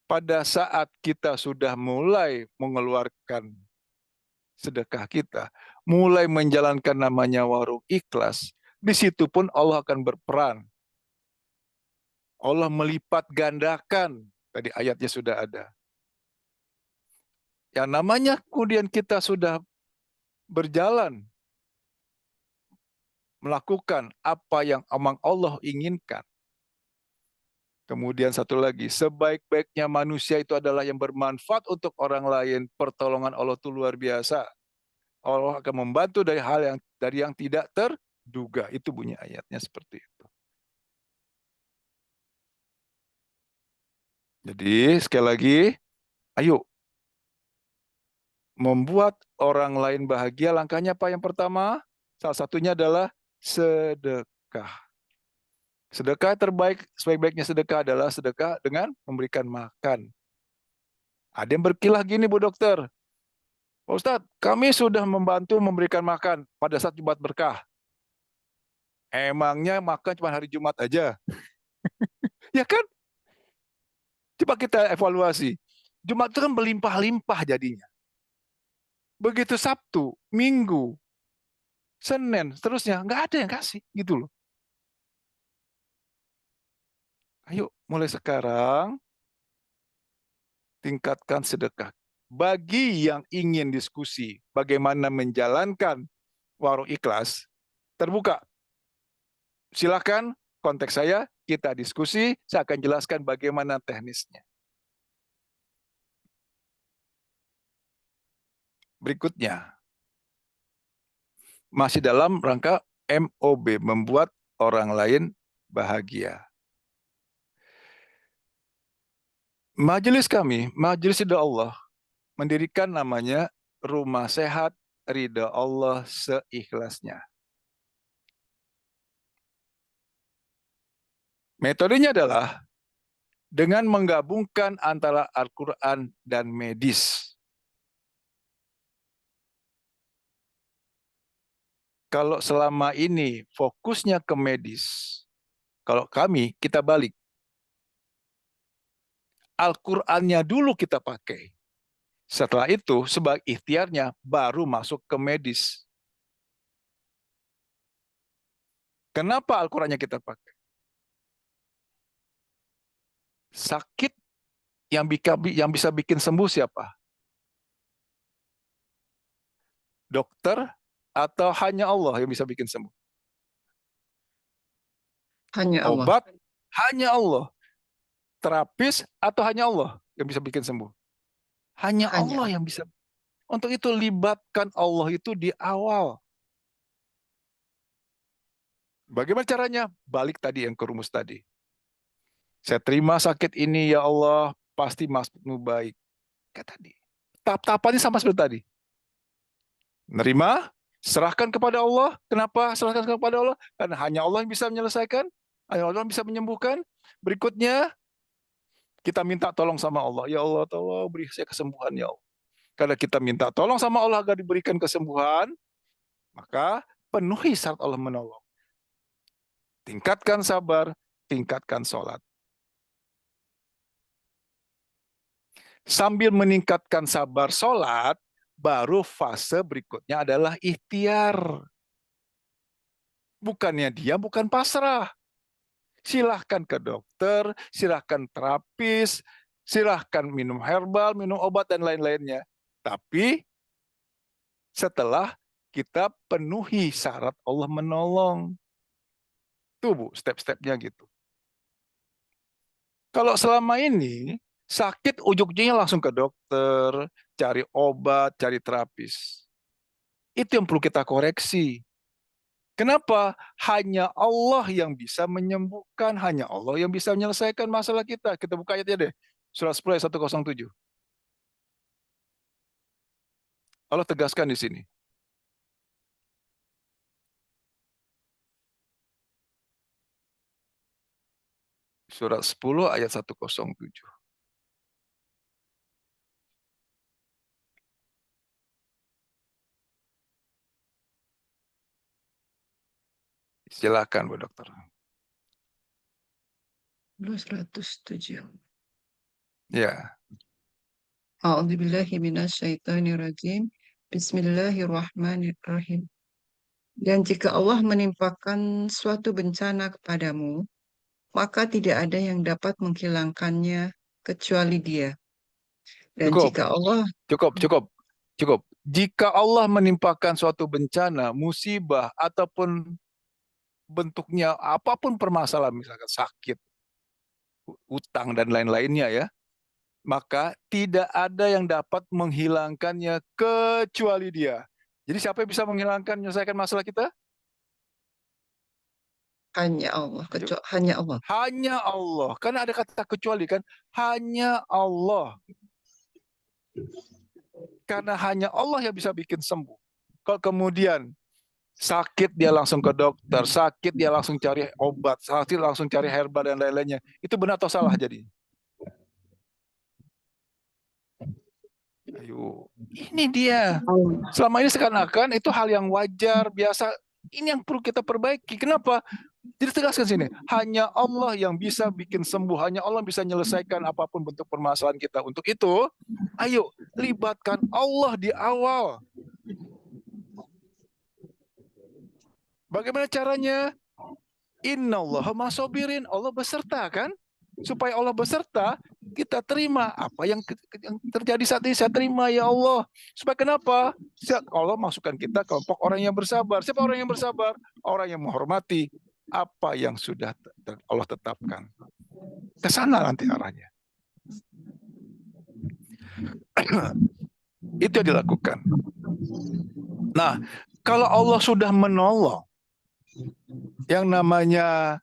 Pada saat kita sudah mulai mengeluarkan sedekah kita, mulai menjalankan namanya warung ikhlas, di situ pun Allah akan berperan. Allah melipat gandakan, tadi ayatnya sudah ada. Yang namanya kemudian kita sudah berjalan, melakukan apa yang amang Allah inginkan. Kemudian satu lagi, sebaik-baiknya manusia itu adalah yang bermanfaat untuk orang lain. Pertolongan Allah itu luar biasa. Allah akan membantu dari yang tidak terduga. Itu bunyi ayatnya seperti itu. Jadi sekali lagi, ayo membuat orang lain bahagia. Langkahnya apa yang pertama? Salah satunya adalah sedekah. Sedekah terbaik, sebaik-baiknya sedekah adalah sedekah dengan memberikan makan. Ada yang berkilah gini, Bu Dokter. Pak Ustadz, kami sudah membantu memberikan makan pada saat Jumat berkah. Emangnya makan cuma hari Jumat aja? Ya kan? Coba kita evaluasi. Jumat itu kan berlimpah-limpah jadinya. Begitu Sabtu, Minggu, Senin, seterusnya, nggak ada yang kasih. Gitu loh. Ayo, mulai sekarang, tingkatkan sedekah. Bagi yang ingin diskusi bagaimana menjalankan warung ikhlas, terbuka. Silakan kontak saya, kita diskusi, saya akan jelaskan bagaimana teknisnya. Berikutnya, masih dalam rangka MOB, membuat orang lain bahagia. Majelis kami, Majelis Ridha Allah, mendirikan namanya Rumah Sehat Ridha Allah Seikhlasnya. Metodenya adalah dengan menggabungkan antara Al-Quran dan medis. Kalau selama ini fokusnya ke medis, kalau kami, kita balik. Al-Qur'annya dulu kita pakai. Setelah itu, sebagai ikhtiarnya, baru masuk ke medis. Kenapa Al-Qur'annya kita pakai? Sakit yang bisa bikin sembuh siapa? Dokter atau hanya Allah yang bisa bikin sembuh? Hanya Allah. Obat hanya Allah. Terapis atau hanya Allah yang bisa bikin sembuh? Hanya Allah yang bisa. Untuk itu libatkan Allah itu di awal. Bagaimana caranya? Balik tadi yang ke rumus tadi. Saya terima sakit ini ya Allah, pasti maksudmu baik. Kayak tadi. Tahap-tahapannya sama seperti tadi. Nerima, serahkan kepada Allah. Kenapa serahkan kepada Allah? Karena hanya Allah yang bisa menyelesaikan, hanya Allah yang bisa menyembuhkan. Berikutnya, kita minta tolong sama Allah. Ya Allah, tolong beri saya kesembuhan ya Allah. Karena kita minta tolong sama Allah agar diberikan kesembuhan, maka penuhi syarat Allah menolong. Tingkatkan sabar, tingkatkan sholat. Sambil meningkatkan sabar sholat, baru fase berikutnya adalah ikhtiar. Bukannya diam, bukan pasrah. Silahkan ke dokter, silahkan terapis, silahkan minum herbal, minum obat, dan lain-lainnya. Tapi setelah kita penuhi syarat Allah menolong. Tuh Bu, step-stepnya gitu. Kalau selama ini sakit ujung-ujungnya langsung ke dokter, cari obat, cari terapis. Itu yang perlu kita koreksi. Kenapa? Hanya Allah yang bisa menyembuhkan, hanya Allah yang bisa menyelesaikan masalah kita. Kita buka ayatnya deh. Surah 10 ayat 107. Allah tegaskan di sini. Surah 10 ayat 107. Silakan Bu Dokter. 107. Ya, A'udzubillahi minasyaitonirrajim. Bismillahirrahmanirrahim. Dan jika Allah menimpakan suatu bencana kepadamu, maka tidak ada yang dapat menghilangkannya kecuali Dia. Dan cukup, jika Allah cukup. Jika Allah menimpakan suatu bencana, musibah, ataupun bentuknya apapun permasalahan, misalkan sakit, utang, dan lain-lainnya ya, maka tidak ada yang dapat menghilangkannya kecuali Dia. Jadi siapa yang bisa menghilangkan, menyelesaikan masalah kita? hanya Allah, hanya Allah. Hanya Allah. Karena ada kata kecuali kan, hanya Allah. Karena hanya Allah yang bisa bikin sembuh. Kalau kemudian sakit dia langsung ke dokter, sakit dia langsung cari obat, sakit langsung cari herbal dan lain-lainnya. Itu benar atau salah jadi? Ayo, ini dia. Selama ini seakan-akan itu hal yang wajar, biasa. Ini yang perlu kita perbaiki. Kenapa? Jadi tegaskan sini, hanya Allah yang bisa bikin sembuh, hanya Allah yang bisa menyelesaikan apapun bentuk permasalahan kita. Untuk itu, ayo libatkan Allah di awal. Bagaimana caranya? Innallaha masobirin, Allah beserta kan? Supaya Allah beserta, kita terima apa yang terjadi saat ini. Saya terima ya Allah. Supaya kenapa? Allah masukkan kita kelompok orang yang bersabar. Siapa orang yang bersabar? Orang yang menghormati apa yang sudah Allah tetapkan. Ke sana nanti arahnya. Itu yang dilakukan. Nah, kalau Allah sudah menolong, yang namanya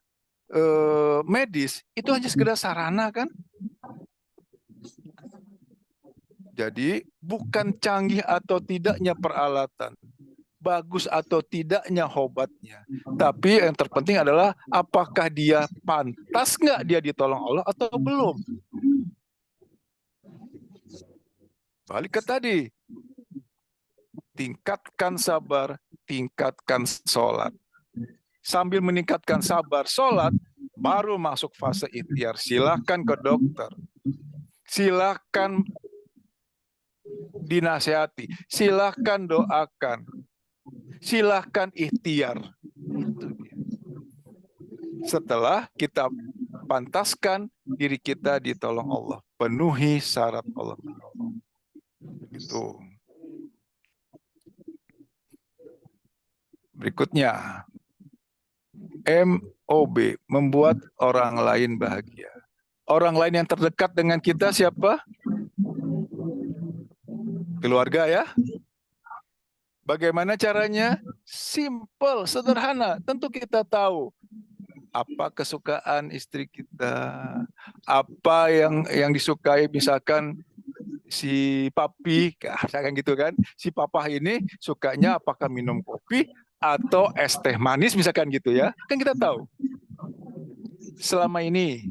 medis, itu hanya sekedar sarana kan? Jadi bukan canggih atau tidaknya peralatan, bagus atau tidaknya obatnya, tapi yang terpenting adalah apakah dia pantas nggak dia ditolong Allah atau belum. Balik ke tadi, tingkatkan sabar, tingkatkan sholat. Sambil meningkatkan sabar, sholat, baru masuk fase ikhtiar. Silakan ke dokter, silakan dinasihati, silakan doakan, silakan ikhtiar. Itu dia. Setelah kita pantaskan diri kita ditolong Allah, penuhi syarat Allah menolong. Itu. Berikutnya, MOB, membuat orang lain bahagia. Orang lain yang terdekat dengan kita siapa? Keluarga ya. Bagaimana caranya? Simple, sederhana. Tentu kita tahu apa kesukaan istri kita, apa yang disukai, misalkan si papi, misalkan gitu kan, si papa ini sukanya apakah minum kopi atau es teh manis misalkan gitu ya, kan kita tahu. Selama ini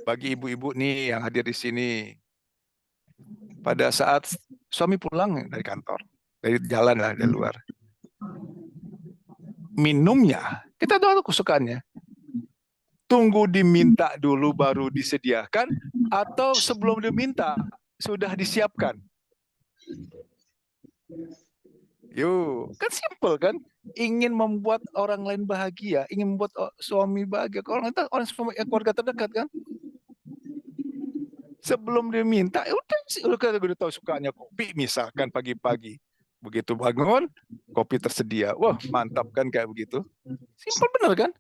bagi ibu-ibu nih yang hadir di sini, pada saat suami pulang dari kantor, dari jalan lah, dari luar, minumnya kita tahu kesukaannya. Tunggu diminta dulu baru disediakan, atau sebelum diminta sudah disiapkan? Yuk, kan simple kan? ingin membuat orang lain bahagia, ingin membuat suami bahagia. Kalau kita orang suami keluarga terdekat kan, sebelum dia minta, ya udah sih, udah tahu sukanya kopi misalkan pagi-pagi. Begitu bangun, kopi tersedia. Wah, mantap kan kayak begitu. Simpel bener kan?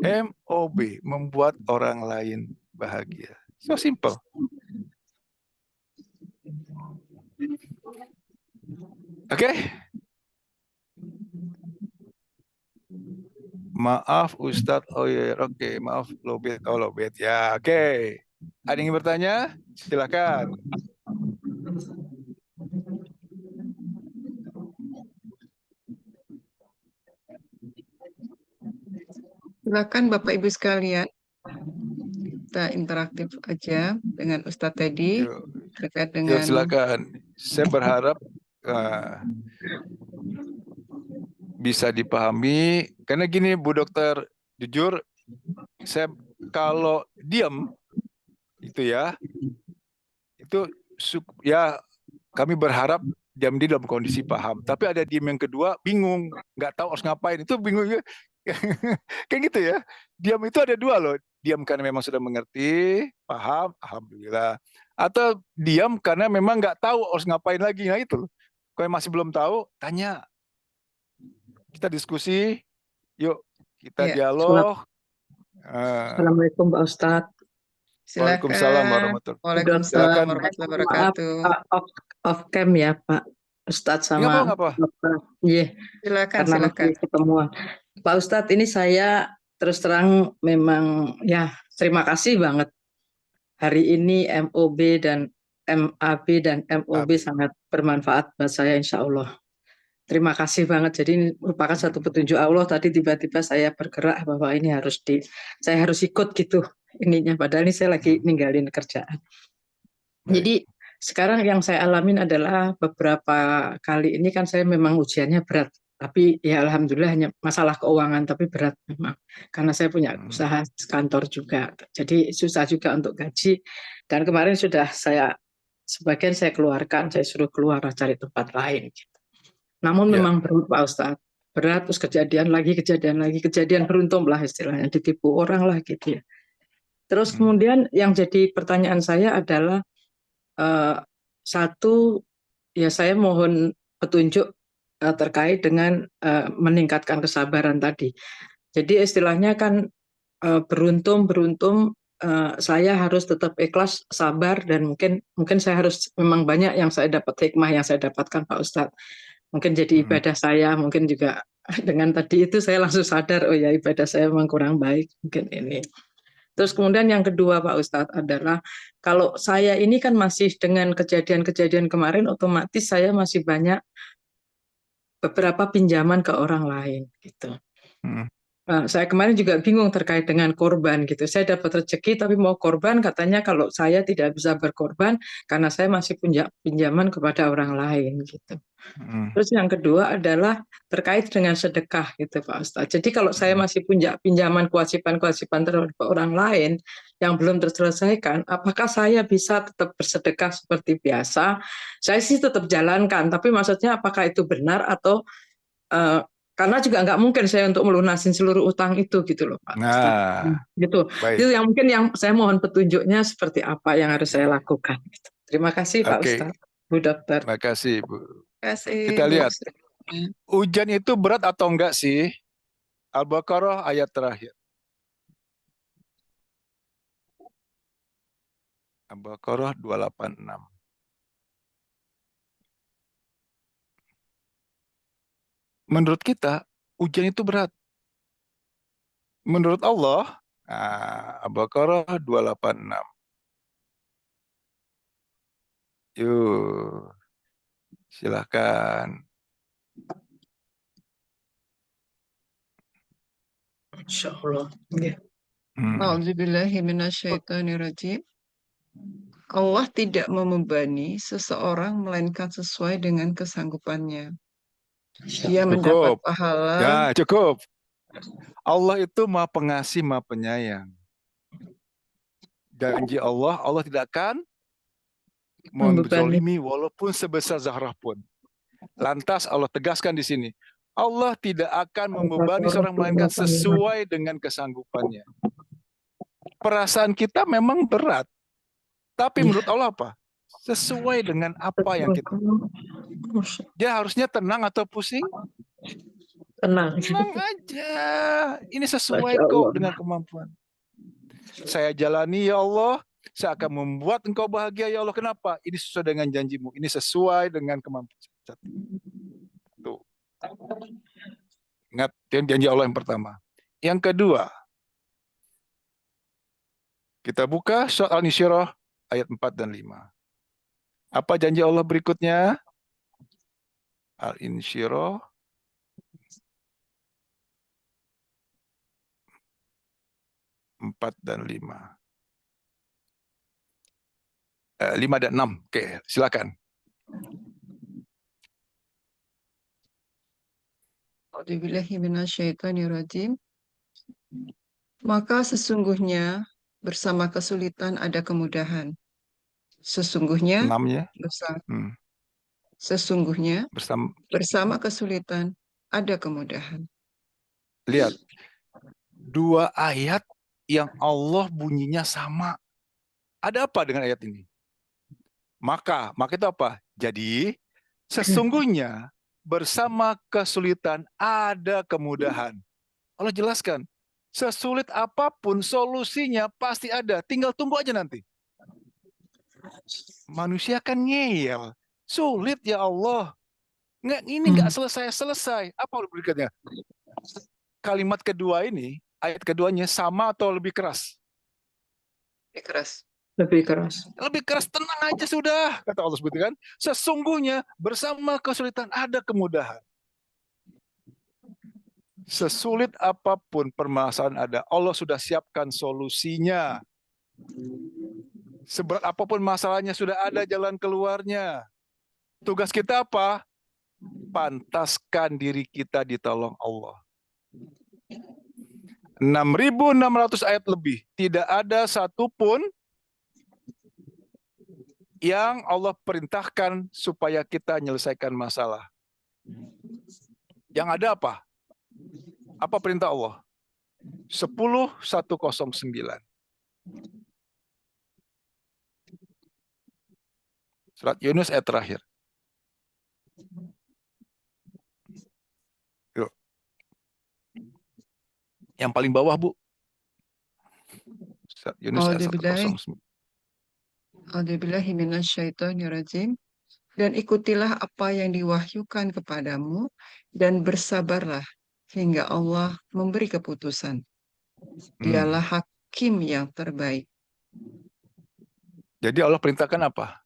MOB, membuat orang lain bahagia. So simple. Oke? Maaf Ustadz, oh ya, oke, maaf lobet, oh lobet, ya, oke. Ada yang ingin bertanya? Silakan. Silakan Bapak Ibu sekalian, kita interaktif aja dengan Ustadz Teddy Yuk, terkait yuk dengan silakan. Saya berharap bisa dipahami. Karena gini Bu Dokter, jujur, saya kalau diam itu ya, itu ya kami berharap diam di dalam kondisi paham. Tapi ada diam yang kedua, bingung, nggak tahu harus ngapain. Itu bingung juga. Kayak gitu ya. Diam itu ada dua loh. Diam karena memang sudah mengerti, paham, alhamdulillah. Atau diam karena memang nggak tahu harus ngapain lagi. Nah itu. Kalau masih belum tahu, tanya. Kita diskusi, yuk kita ya, dialog. Assalamualaikum Pak Ustadz. Waalaikumsalam silakan. warahmatullahi wabarakatuh. Waalaikumsalam Silakan. warahmatullahi Maaf, wabarakatuh. off cam ya Pak Ustadz Nggak sama apa-apa. Dokter. Iya, Silakan, karena silakan. masih ketemuan. Pak Ustadz, ini saya terus terang memang ya terima kasih banget. Hari ini MOB dan MAB dan MOB sangat bermanfaat buat saya insya Allah. Terima kasih banget. Jadi ini merupakan satu petunjuk Allah. Tadi tiba-tiba saya bergerak bahwa ini saya harus ikut gitu ininya. Padahal ini saya lagi ninggalin kerjaan. Jadi sekarang yang saya alamin adalah beberapa kali ini kan saya memang ujiannya berat. Tapi ya alhamdulillah hanya masalah keuangan, tapi berat memang. Karena saya punya usaha kantor juga. Jadi susah juga untuk gaji. Dan kemarin sudah sebagian saya keluarkan, saya suruh keluar cari tempat lain. Gitu. Namun memang berat Pak Ustadz. Berat, terus kejadian beruntung lah istilahnya. Ditipu orang lah gitu ya. Terus kemudian yang jadi pertanyaan saya adalah, satu, ya saya mohon petunjuk terkait dengan meningkatkan kesabaran tadi. Jadi istilahnya kan beruntung saya harus tetap ikhlas, sabar, dan mungkin saya harus memang banyak yang saya dapat hikmah yang saya dapatkan Pak Ustadz. Mungkin jadi ibadah saya, mungkin juga dengan tadi itu saya langsung sadar, oh ya ibadah saya memang kurang baik mungkin ini. Terus kemudian yang kedua Pak Ustadz adalah, kalau saya ini kan masih dengan kejadian-kejadian kemarin, otomatis saya masih banyak beberapa pinjaman ke orang lain gitu. Saya kemarin juga bingung terkait dengan korban gitu. Saya dapat rezeki tapi mau korban, katanya kalau saya tidak bisa berkorban karena saya masih punya pinjaman kepada orang lain gitu. Terus yang kedua adalah terkait dengan sedekah gitu Pak Ustadz. Jadi kalau saya masih punya pinjaman kewajiban terhadap orang lain yang belum terselesaikan, apakah saya bisa tetap bersedekah seperti biasa? Saya sih tetap jalankan, tapi maksudnya apakah itu benar atau karena juga nggak mungkin saya untuk melunasin seluruh utang itu gitu loh Pak Ustadz. Gitu. Baik. Itu yang mungkin yang saya mohon petunjuknya seperti apa yang harus saya lakukan. Gitu. Terima kasih Pak Ustadz, Bu Dokter. Terima kasih Bu. Terima kasih, Kita Bu. lihat, hujan itu berat atau enggak sih? Al-Baqarah ayat terakhir. Al-Baqarah 286. Menurut kita, ujian itu berat. Menurut Allah, Al-Baqarah 286. Yuk, silahkan. Insya Allah. A'udzubillahiminasyaitonirrajim. Allah tidak membebani seseorang melainkan sesuai dengan kesanggupannya. Dia mendapat Cukup. pahala. Ya, cukup. Allah itu Maha Pengasih, Maha Penyayang. Janji Allah, Allah tidak akan menzalimi walaupun sebesar zarah pun. Lantas Allah tegaskan di sini, Allah tidak akan membebani seorang melainkan sesuai dengan kesanggupannya. Perasaan kita memang berat, tapi menurut Allah apa? Sesuai dengan apa yang kita. Dia harusnya tenang atau pusing? Tenang. Tenang aja. Ini sesuai Masya kok Allah. dengan kemampuan. Saya jalani ya Allah, saya akan membuat engkau bahagia ya Allah. Kenapa? Ini sesuai dengan janjimu. Ini sesuai dengan kemampuan. Tuh. Ingat, janji Allah yang pertama. Yang kedua, kita buka surat Al-Insyirah ayat 4 dan 5. Apa janji Allah berikutnya? Al-Insyirah 4 dan 5. 5 dan 6. Oke, silakan. A'udzubillahiminasyaitonirrajim. Maka sesungguhnya bersama kesulitan ada kemudahan. Sesungguhnya 6-nya. sesungguhnya Bersama. bersama kesulitan ada kemudahan. Lihat. 2 ayat yang Allah bunyinya sama. Ada apa dengan ayat ini? Maka itu apa? Jadi, sesungguhnya bersama kesulitan ada kemudahan. Allah jelaskan, sesulit apapun solusinya pasti ada. Tinggal tunggu aja nanti. Manusia kan ngeyel. Sulit ya Allah. Ini nggak selesai-selesai. Apa berikutnya? Kalimat kedua ini, ayat keduanya sama atau lebih keras? Lebih keras. Lebih keras. Lebih keras, tenang aja sudah, kata Allah seperti kan. Sesungguhnya bersama kesulitan ada kemudahan. Sesulit apapun permasalahan ada, Allah sudah siapkan solusinya. Seberat apapun masalahnya sudah ada jalan keluarnya. Tugas kita apa? Pantaskan diri kita ditolong Allah. 6.600 ayat lebih. Tidak ada satupun yang Allah perintahkan supaya kita menyelesaikan masalah. Yang ada apa? Apa perintah Allah? 10.109. Surat Yunus ayat terakhir. Yuk. Yang paling bawah, Bu. Surat Yunus ayat 109. A'udzubillahiminasyaitonirrajim. Dan ikutilah apa yang diwahyukan kepadamu dan bersabarlah hingga Allah memberi keputusan. Dialah hakim yang terbaik. Jadi Allah perintahkan apa?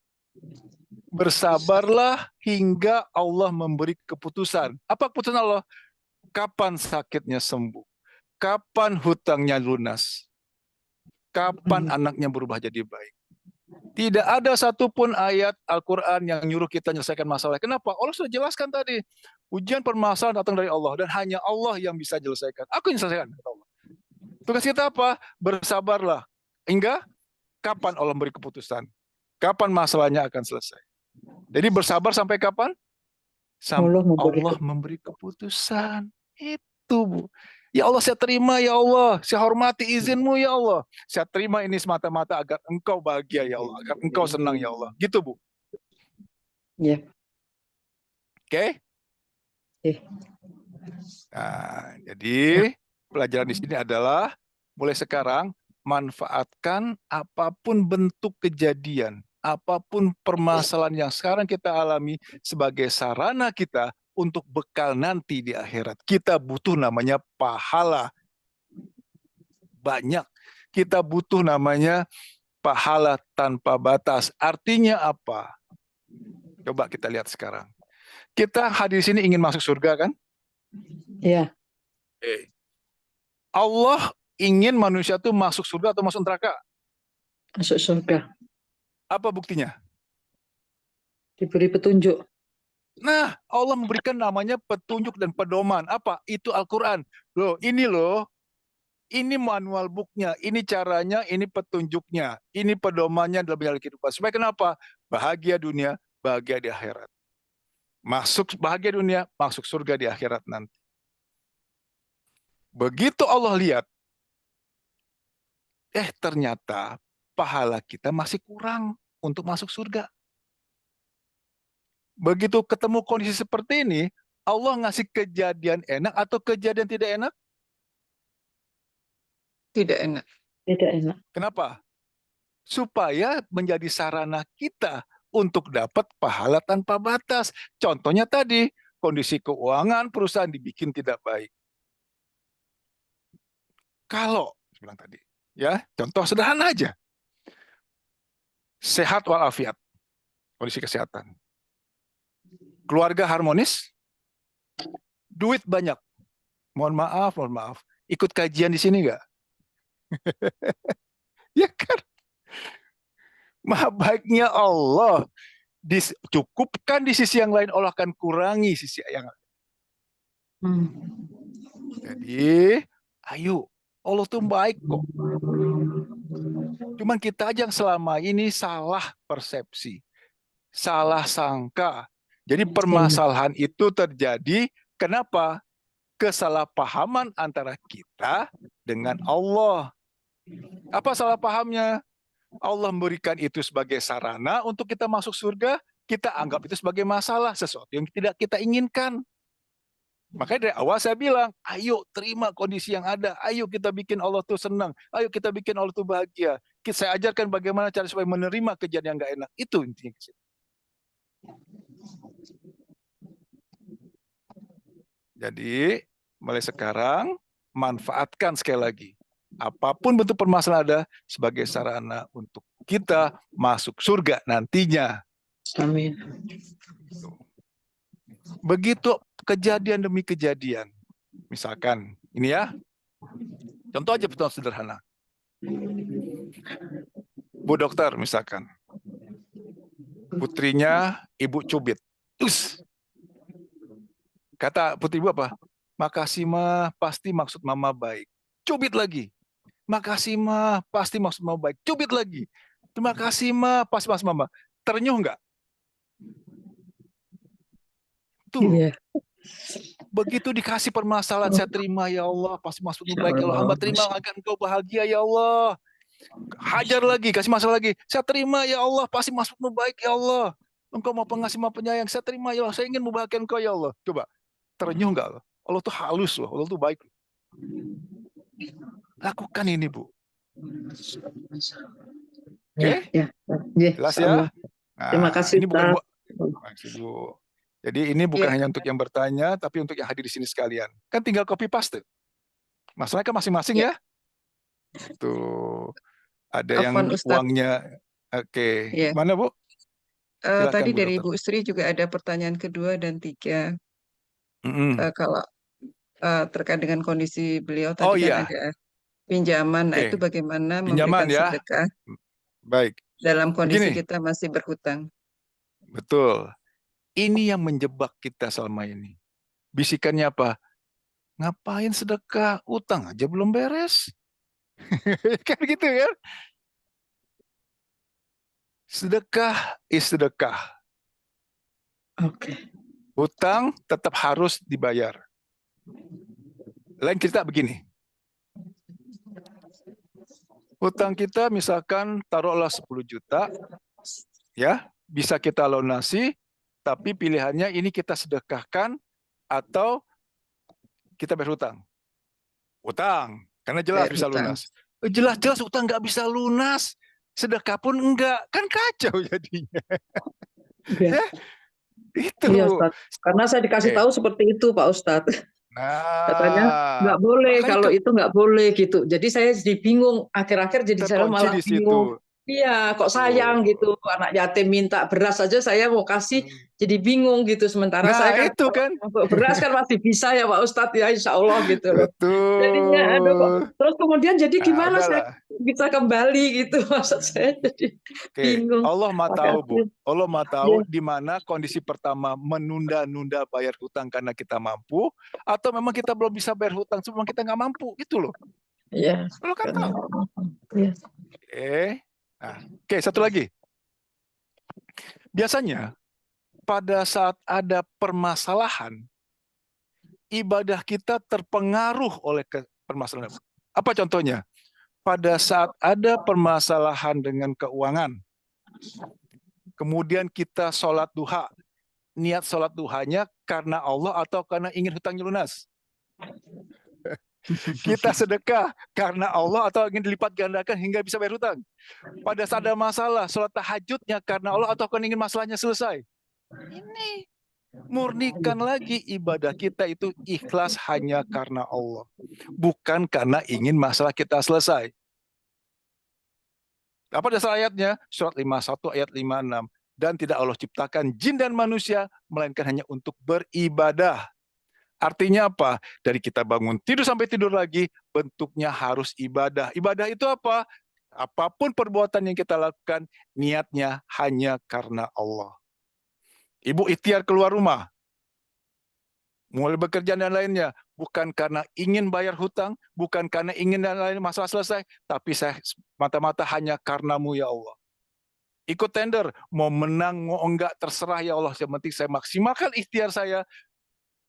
Bersabarlah hingga Allah memberi keputusan. Apa keputusan Allah? Kapan sakitnya sembuh? Kapan hutangnya lunas? Kapan anaknya berubah jadi baik? Tidak ada satupun ayat Al-Quran yang nyuruh kita menyelesaikan masalah. Kenapa? Allah sudah jelaskan tadi. Ujian permasalahan datang dari Allah. Dan hanya Allah yang bisa menyelesaikan. Aku yang menyelesaikan, kata Allah. Tugas kita apa? Bersabarlah. Hingga kapan Allah memberi keputusan? Kapan masalahnya akan selesai? Jadi bersabar sampai kapan? Sampai Allah memberi keputusan. Itu, Bu. Ya Allah, saya terima ya Allah. Saya hormati izinmu ya Allah. Saya terima ini semata-mata agar engkau bahagia ya Allah. Agar engkau senang ya Allah. Gitu, Bu. Ya. Oke? Nah, jadi pelajaran di sini adalah mulai sekarang manfaatkan apapun bentuk kejadian, apapun permasalahan yang sekarang kita alami sebagai sarana kita untuk bekal nanti di akhirat. Kita butuh namanya pahala. Banyak. Kita butuh namanya pahala tanpa batas. Artinya apa? Coba kita lihat sekarang. Kita hadir di sini ingin masuk surga, kan? Iya. Allah ingin manusia itu masuk surga atau masuk neraka? Masuk surga. Apa buktinya? Diberi petunjuk. Nah, Allah memberikan namanya petunjuk dan pedoman. Apa? Itu Al-Quran. Loh. Ini manual booknya, ini caranya, ini petunjuknya, ini pedomannya dalam menjalani kehidupan. Supaya kenapa? Bahagia dunia, bahagia di akhirat. Masuk bahagia dunia, masuk surga di akhirat nanti. Begitu Allah lihat, ternyata pahala kita masih kurang untuk masuk surga. Begitu ketemu kondisi seperti ini, Allah ngasih kejadian enak atau kejadian tidak enak? Tidak enak. Tidak enak. Kenapa? Supaya menjadi sarana kita untuk dapat pahala tanpa batas. Contohnya tadi, kondisi keuangan perusahaan dibikin tidak baik. Kalau, bilang tadi, ya, contoh sederhana aja. Sehat walafiat, kondisi kesehatan. Keluarga harmonis, duit banyak. Mohon maaf. Ikut kajian di sini nggak? Ya kan? Maha baiknya Allah. Cukupkan di sisi yang lain, Allah akan kurangi sisi yang lain. Jadi, ayo. Allah tuh baik kok. Cuman kita aja yang selama ini salah persepsi. Salah sangka. Jadi permasalahan itu terjadi, kenapa? Kesalahpahaman antara kita dengan Allah. Apa salah pahamnya? Allah memberikan itu sebagai sarana untuk kita masuk surga, kita anggap itu sebagai masalah, sesuatu yang tidak kita inginkan. Makanya dari awal saya bilang, ayo terima kondisi yang ada, ayo kita bikin Allah tuh senang, ayo kita bikin Allah tuh bahagia. Saya ajarkan bagaimana cara supaya menerima kejadian yang nggak enak. Itu intinya. Jadi, mulai sekarang, manfaatkan sekali lagi. Apapun bentuk permasalahan ada sebagai sarana untuk kita masuk surga nantinya. Amin. Begitu kejadian demi kejadian. Misalkan, ini ya, contoh aja contoh sederhana. Bu dokter misalkan, putrinya ibu cubit. Kata putri ibu apa? Makasih mah, pasti maksud mama baik. Cubit lagi. Makasih mah, pasti maksud mama baik. Cubit lagi. Terima kasih mah, pasti maksud mama. Ternyuh nggak? Tuh. Yeah. Begitu dikasih permasalahan, saya terima ya Allah, pasti maksudmu baik ya Allah. Hamba terima agar engkau bahagia ya Allah. Hajar lagi, kasih masalah lagi. Saya terima ya Allah, pasti maksudmu baik ya Allah. Engkau mau pengasih, mau penyayang. Saya terima ya Allah, saya ingin membahagiakan engkau ya Allah. Coba, ternyuh nggak? Allah tuh halus loh, Allah tuh baik. Lakukan ini, Bu. Oke? Jelas ya? Nah, terima kasih, ini bukan Bu. Jadi ini bukan hanya untuk yang bertanya, tapi untuk yang hadir di sini sekalian. Kan tinggal copy paste. Masalahnya kan masing-masing ya. Tuh. Ada yang uangnya. Oke. Mana Bu? Tadi dari Bu Sri juga ada pertanyaan kedua dan tiga. Kalau terkait dengan kondisi beliau tadi kan ada pinjaman, nah itu bagaimana pinjaman, memberikan sedekah baik. Dalam kondisi kita masih berhutang. Betul. Ini yang menjebak kita selama ini. Bisikannya apa? Ngapain sedekah? Utang aja belum beres. Kan gitu ya? Sedekah is sedekah. Oke. Hutang tetap harus dibayar. Lain cerita begini. Hutang kita misalkan taruhlah 10 juta, ya, bisa kita lunasi, tapi pilihannya ini kita sedekahkan atau kita berhutang. Utang, karena jelas bisa lunas. Jelas-jelas utang nggak bisa lunas, sedekah pun enggak, kan kacau jadinya. Ya, itu. Iya, Ustadz. Karena saya dikasih tahu seperti itu, Pak Ustadz. Nah, katanya nggak boleh, kalau itu nggak boleh gitu. Jadi saya jadi bingung, akhir-akhir jadi saya malah bingung. Iya, kok sayang gitu, anak yatim minta beras saja saya mau kasih, jadi bingung gitu. Sementara saya kan untuk beras kan masih bisa ya Pak Ustadz ya, insya Allah gitu. Betul. Jadinya aduh kok. Terus kemudian jadi gimana saya bisa kembali gitu, maksud saya jadi bingung. Allah mah tahu Bu, Allah mah tahu di mana kondisi pertama menunda-nunda bayar hutang karena kita mampu, atau memang kita belum bisa bayar hutang, memang kita nggak mampu, itu loh. Iya. Allah kan tahu. Nah, satu lagi. Biasanya pada saat ada permasalahan, ibadah kita terpengaruh oleh permasalahan. Apa contohnya? Pada saat ada permasalahan dengan keuangan, kemudian kita sholat duha, niat sholat duhanya karena Allah atau karena ingin hutangnya lunas? Kita sedekah karena Allah atau ingin dilipat gandakan hingga bisa bayar hutang? Pada saat ada masalah, sholat tahajudnya karena Allah atau karena ingin masalahnya selesai? Ini murnikan lagi ibadah kita itu ikhlas hanya karena Allah, bukan karena ingin masalah kita selesai. Apa dasar ayatnya? Surat 51 ayat 56. Dan tidak Allah ciptakan jin dan manusia, melainkan hanya untuk beribadah. Artinya apa? Dari kita bangun tidur sampai tidur lagi, bentuknya harus ibadah. Ibadah itu apa? Apapun perbuatan yang kita lakukan, niatnya hanya karena Allah. Ibu ikhtiar keluar rumah, mulai bekerja dan lainnya, bukan karena ingin bayar hutang, bukan karena ingin dan lain masalah selesai, tapi saya mata-mata hanya karenamu ya Allah. Ikut tender, mau menang, mau enggak, terserah ya Allah. Yang penting saya maksimalkan ikhtiar saya,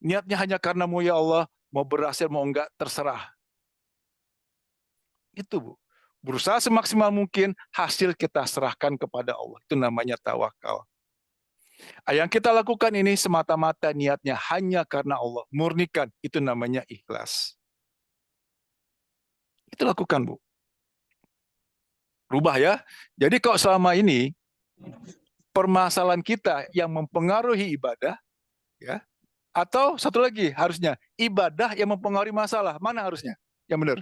niatnya hanya karenamu ya Allah, mau berhasil, mau enggak, terserah. Itu Bu. Berusaha semaksimal mungkin, hasil kita serahkan kepada Allah. Itu namanya tawakal. Yang kita lakukan ini semata-mata niatnya hanya karena Allah. Murnikan, itu namanya ikhlas. Itu lakukan Bu. Rubah ya. Jadi kalau selama ini permasalahan kita yang mempengaruhi ibadah, ya, atau satu lagi harusnya ibadah yang mempengaruhi masalah, mana harusnya? Yang benar.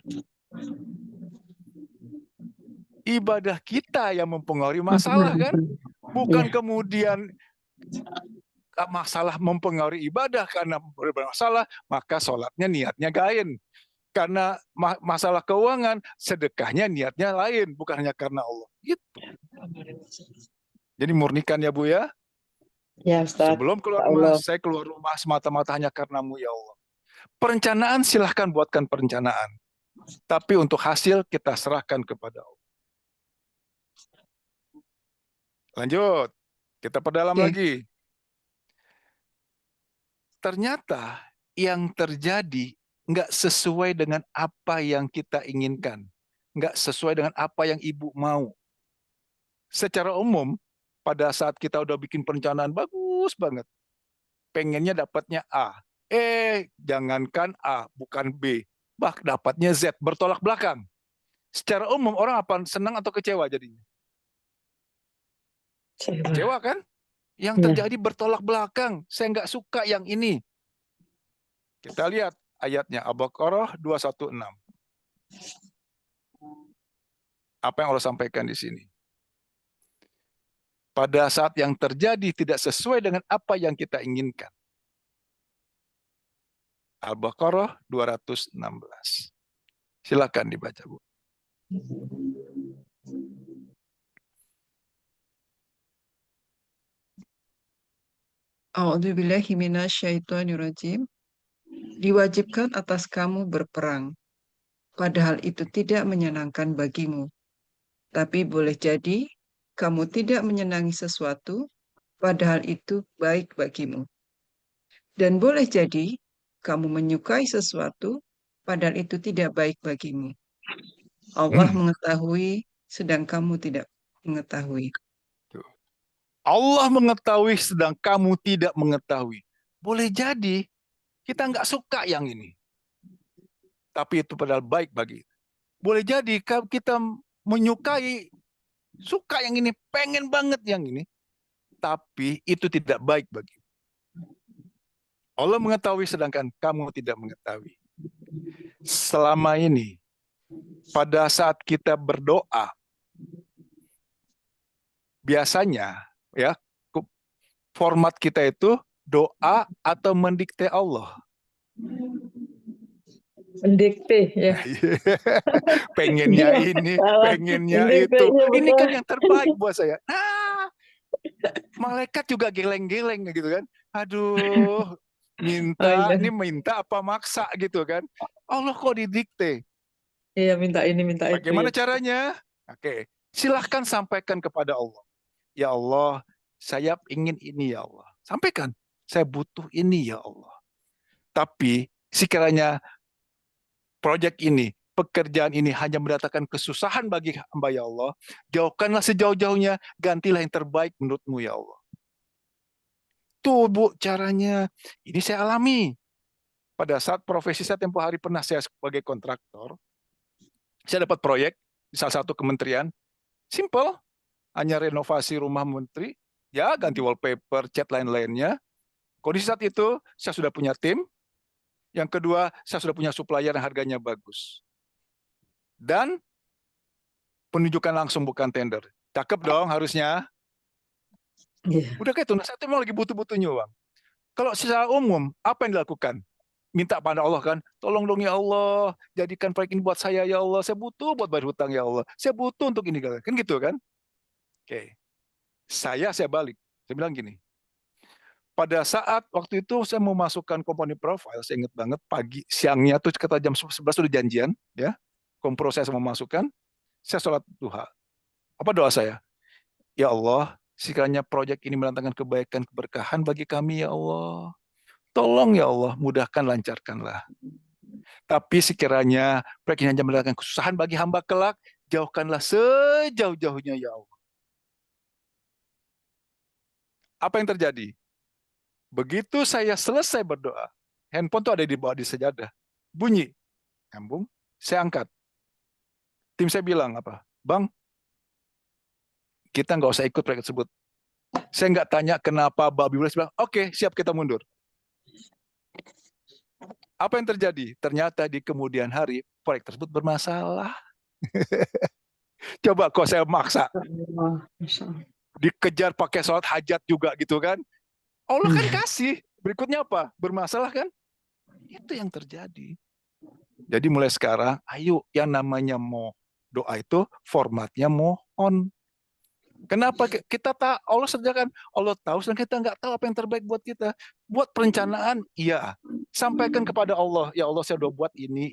Ibadah kita yang mempengaruhi masalah kan? Bukan kemudian masalah mempengaruhi ibadah, karena bermasalah maka sholatnya niatnya lain. Karena masalah keuangan, sedekahnya niatnya lain, bukan hanya karena Allah. Gitu. Jadi murnikan ya Bu ya. Ya Ustaz. Sebelum keluar rumah, saya keluar rumah semata-mata hanya karenamu ya Allah. Perencanaan silahkan buatkan perencanaan. Tapi untuk hasil kita serahkan kepada Allah. Lanjut, kita perdalam lagi. Ternyata yang terjadi nggak sesuai dengan apa yang kita inginkan. Nggak sesuai dengan apa yang Ibu mau. Secara umum, pada saat kita udah bikin perencanaan bagus banget, pengennya dapatnya A. Jangankan A, bukan B. Dapatnya Z, bertolak belakang. Secara umum, orang apa? Senang atau kecewa jadinya? Kecewa kan? Yang terjadi bertolak belakang. Saya nggak suka yang ini. Kita lihat ayatnya, Al-Baqarah 216. Apa yang Allah sampaikan di sini? Pada saat yang terjadi tidak sesuai dengan apa yang kita inginkan. Al-Baqarah 216. Silakan dibaca, Bu. A'udzubillahi minasyaitonirrajim. Diwajibkan atas kamu berperang, padahal itu tidak menyenangkan bagimu. Tapi boleh jadi kamu tidak menyenangi sesuatu, padahal itu baik bagimu. Dan boleh jadi kamu menyukai sesuatu, padahal itu tidak baik bagimu. Allah mengetahui, sedang kamu tidak mengetahui. Allah mengetahui, sedang kamu tidak mengetahui. Boleh jadi kita nggak suka yang ini, tapi itu padahal baik bagi kita. Boleh jadi kita menyukai, suka yang ini, pengen banget yang ini, tapi itu tidak baik bagi kita. Allah mengetahui, sedangkan kamu tidak mengetahui. Selama ini, pada saat kita berdoa, biasanya ya format kita itu doa atau mendikte Allah. Mendikte ya. Pengennya ini, pengennya itu. Ini kan yang terbaik buat saya. Nah, malaikat juga geleng-geleng gitu kan. Aduh, ini minta apa maksa gitu kan. Allah kok didikte. Iya, minta ini, minta itu. Bagaimana caranya? Oke, silahkan sampaikan kepada Allah. Ya Allah, saya ingin ini ya Allah. Sampaikan, saya butuh ini ya Allah. Tapi sekiranya proyek ini, pekerjaan ini hanya mendatangkan kesusahan bagi hamba ya Allah, jauhkanlah sejauh-jauhnya, gantilah yang terbaik menurut-Mu ya Allah. Tuh Bu caranya. Ini saya alami. Pada saat profesi saya tempoh hari pernah saya sebagai kontraktor, saya dapat proyek di salah satu kementerian, simple, hanya renovasi rumah menteri, ya ganti wallpaper, cat lain-lainnya. Kondisi saat itu saya sudah punya tim. Yang kedua, saya sudah punya supplier yang harganya bagus. Dan penunjukan langsung bukan tender. Cakep dong harusnya. Iya. Udah kayak itu, nah saya memang lagi butuh-butuhnya uang. Kalau secara umum, apa yang dilakukan? Minta pada Allah kan, tolong dong ya Allah, jadikan proyek ini buat saya ya Allah, saya butuh buat bayar hutang ya Allah, saya butuh untuk ini kan gitu kan? Oke, saya balik, saya bilang gini, pada saat waktu itu saya mau masukkan komponen profile, saya ingat banget pagi siangnya tuh kata jam 11 sudah janjian, ya, kompro saya mau masukkan, saya sholat duha, apa doa saya? Ya Allah, sekiranya proyek ini mendatangkan kebaikan keberkahan bagi kami ya Allah. Tolong ya Allah, mudahkan, lancarkanlah. Tapi sekiranya proyek ini hanya mendatangkan kesusahan bagi hamba kelak, jauhkanlah sejauh-jauhnya ya Allah. Apa yang terjadi? Begitu saya selesai berdoa, handphone tuh ada di bawah di sejadah. Bunyi, nyambung, saya angkat. Tim saya bilang apa? Bang, kita nggak usah ikut proyek tersebut. Saya nggak tanya kenapa Babi Bulas bilang, oke, siap kita mundur. Apa yang terjadi? Ternyata di kemudian hari proyek tersebut bermasalah. Coba kok saya maksa. Dikejar pakai sholat hajat juga gitu kan. Allah kan kasih. Berikutnya apa? Bermasalah kan? Itu yang terjadi. Jadi mulai sekarang, ayo yang namanya mau doa itu formatnya mohon. Kenapa kita tak Allah sediakan, Allah tahu sedang kita nggak tahu apa yang terbaik buat kita. Buat perencanaan, iya. Sampaikan kepada Allah, ya Allah saya udah buat ini.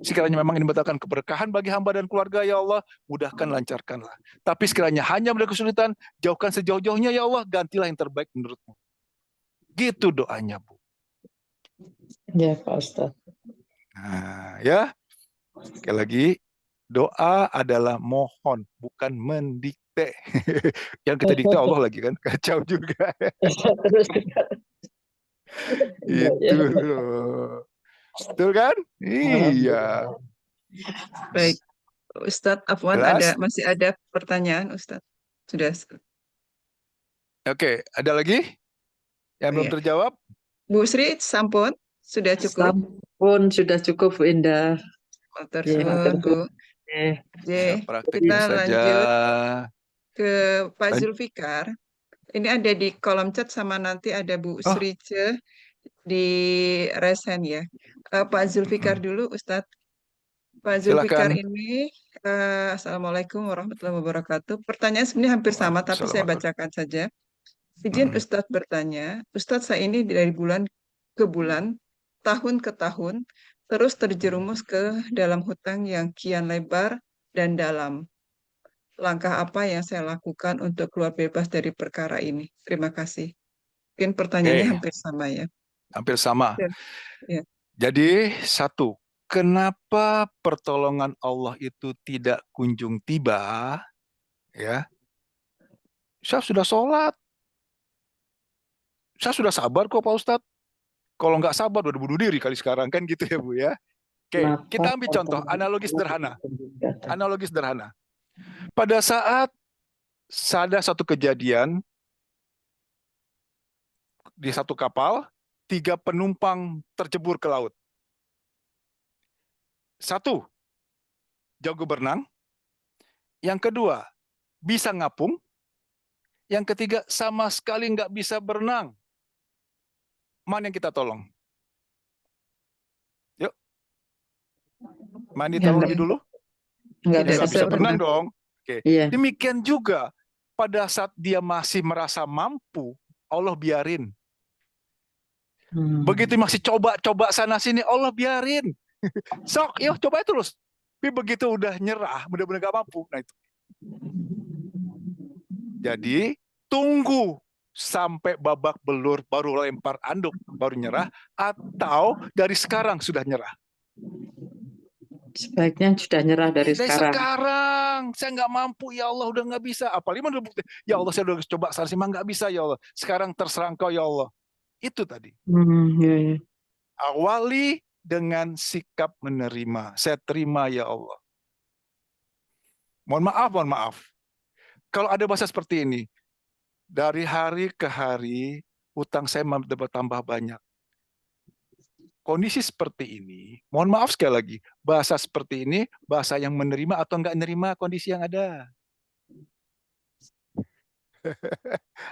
Sekiranya memang ini mendatangkan keberkahan bagi hamba dan keluarga, ya Allah, mudahkan, lancarkanlah. Tapi sekiranya hanya ada kesulitan, jauhkan sejauh-jauhnya, ya Allah, gantilah yang terbaik menurutmu. Gitu doanya, Bu. Ya, Pak Ustadz. Nah, ya. Sekali lagi, doa adalah mohon, bukan mendikte. Yang kita dikte Allah lagi kan, kacau juga. Itu loh. Betul kan? Iya. Baik, Ustadz Afwan, Jelas? masih ada pertanyaan, Ustadz? Sudah. Oke, ada lagi yang belum Iya. terjawab? Bu Sri, sampun, sudah cukup. Sampun sudah cukup, Bu Indah. Matur Ya, suwun, Bu. Ya, Oke, prakteknya kita saja. lanjut ke Pak Zulfikar. Ini ada di kolom chat sama nanti ada Bu Oh, Srice di resen ya. Pak Zulfikar dulu, Ustadz. Pak Zulfikar silakan. ini, Assalamualaikum warahmatullahi wabarakatuh. Pertanyaan sebenarnya hampir sama, tapi saya Waalaikumsalam. bacakan saja. Izin Ustadz bertanya, Ustadz saya ini dari bulan ke bulan, tahun ke tahun, terus terjerumus ke dalam hutang yang kian lebar dan dalam. Langkah apa yang saya lakukan untuk keluar bebas dari perkara ini? Terima kasih. Mungkin pertanyaannya Oke, hampir sama ya. hampir sama. Ya, ya. Jadi, satu, kenapa pertolongan Allah itu tidak kunjung tiba? Ya, saya sudah sholat, saya sudah sabar kok Pak Ustadz. Kalau nggak sabar udah bunuh diri kali sekarang kan gitu ya Bu ya. Oke, kita ambil contoh analogi sederhana. Analogi sederhana. Pada saat ada satu kejadian di satu kapal, 3 penumpang tercebur ke laut. 1, jago berenang. Yang kedua, bisa ngapung. Yang ketiga, sama sekali nggak bisa berenang. Mana yang kita tolong? Yuk, mandi taruh lebih dulu. Nggak Ya nggak bisa berenang berenang. dong. Oke. Iya. Demikian juga pada saat dia masih merasa mampu, Allah biarin. Begitu masih coba sana sini, Allah biarin. Sok, yuk coba terus. Tapi begitu udah nyerah, benar-benar gak mampu. Nah itu. Jadi tunggu sampai babak belur baru lempar anduk baru nyerah, atau dari sekarang sudah nyerah? Sebaiknya sudah nyerah dari Dari sekarang. sekarang, saya nggak mampu ya Allah, udah nggak bisa. Apalagi udah bukti, ya Allah saya udah coba sana sini nggak bisa ya Allah. Sekarang terserah Engkau ya Allah. Itu tadi. Ya, ya. Awali dengan sikap menerima. Saya terima ya Allah. Mohon maaf. Kalau ada bahasa seperti ini, dari hari ke hari utang saya bertambah banyak. Kondisi seperti ini, mohon maaf sekali lagi, bahasa seperti ini, bahasa yang menerima atau enggak menerima kondisi yang ada.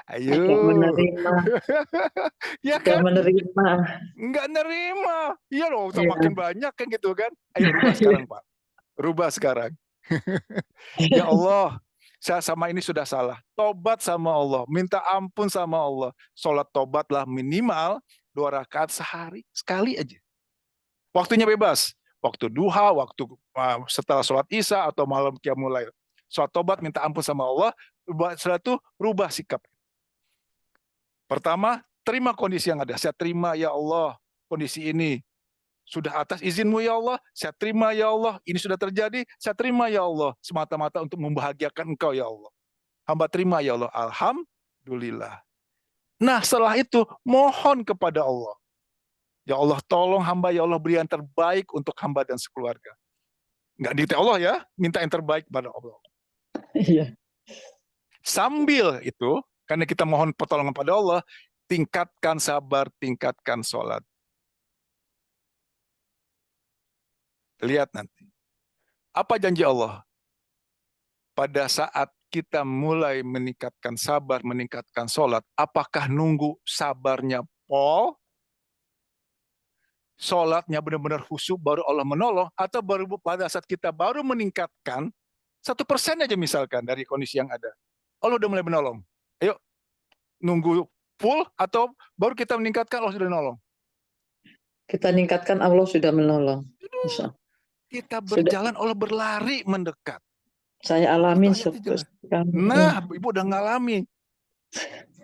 Ayo. Tidak menerima. Ya Tidak kan? menerima. Enggak nerima. Iya loh, Iya. makin banyak kan gitu kan. Ayo rubah sekarang, Pak. Rubah sekarang. Ya Allah, saya sama ini sudah salah. Tobat sama Allah, minta ampun sama Allah. Sholat tobatlah minimal 2 rakaat sehari, sekali aja. Waktunya bebas. Waktu duha, waktu setelah sholat isya atau malam qiyamul lail. Sholat tobat, minta ampun sama Allah. Setelah itu rubah sikap. Pertama, terima kondisi yang ada. Saya terima ya Allah kondisi ini. Sudah atas izinmu ya Allah, saya terima ya Allah. Ini sudah terjadi, saya terima ya Allah. Semata-mata untuk membahagiakan Engkau ya Allah. Hamba terima ya Allah. Alhamdulillah. Nah setelah itu, mohon kepada Allah. Ya Allah tolong hamba ya Allah beri yang terbaik untuk hamba dan sekeluarga. Nggak dikte Allah ya, minta yang terbaik pada Allah. Iya. Sambil itu, karena kita mohon pertolongan pada Allah, tingkatkan sabar, tingkatkan sholat. Lihat nanti. Apa janji Allah? Pada saat kita mulai meningkatkan sabar, meningkatkan sholat, apakah nunggu sabarnya pol, sholatnya benar-benar khusyuk baru Allah menolong, atau baru pada saat kita baru meningkatkan 1% aja misalkan dari kondisi yang ada, Allah udah mulai menolong. Ayo, nunggu full atau baru kita meningkatkan Allah sudah menolong? Kita meningkatkan Allah sudah menolong. Bisa. Kita berjalan, Allah berlari mendekat. Saya alami Itu ayatnya jelas. sekarang. Nah, Ibu udah ngalami.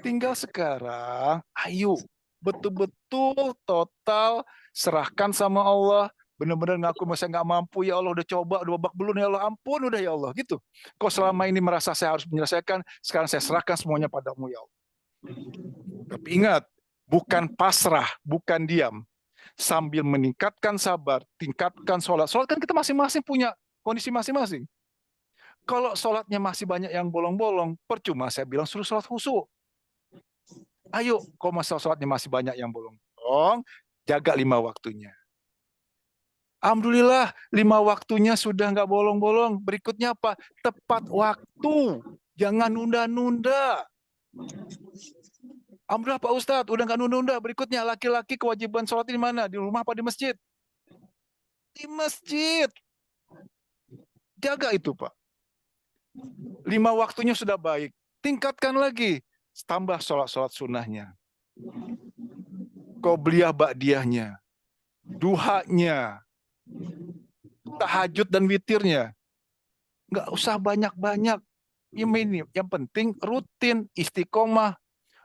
Tinggal sekarang, ayo betul-betul total serahkan sama Allah. Benar-benar ngaku saya nggak mampu ya Allah, udah coba, udah babak belum ya Allah, ampun udah ya Allah, gitu. Kok selama ini merasa saya harus menyelesaikan, sekarang saya serahkan semuanya padamu ya Allah. Tapi ingat, bukan pasrah, bukan diam. Sambil meningkatkan sabar, tingkatkan sholat. Sholat kan kita masing-masing punya kondisi masing-masing. Kalau sholatnya masih banyak yang bolong-bolong, percuma saya bilang suruh sholat khusyuk. Ayo, kalau masalah sholatnya masih banyak yang bolong-bolong, jaga 5 waktunya. Alhamdulillah, 5 waktunya sudah nggak bolong-bolong. Berikutnya apa? Tepat waktu. Jangan nunda-nunda. Alhamdulillah Pak Ustadz, udah nggak nunda-nunda. Berikutnya, laki-laki kewajiban sholat di mana? Di rumah apa di masjid? Di masjid. Jaga itu Pak. 5 waktunya sudah baik. Tingkatkan lagi. Tambah sholat-sholat sunnahnya. Qobliyah ba'diyahnya. Duhanya. Tahajud dan witirnya. Nggak usah banyak-banyak. Yang penting rutin, istiqomah.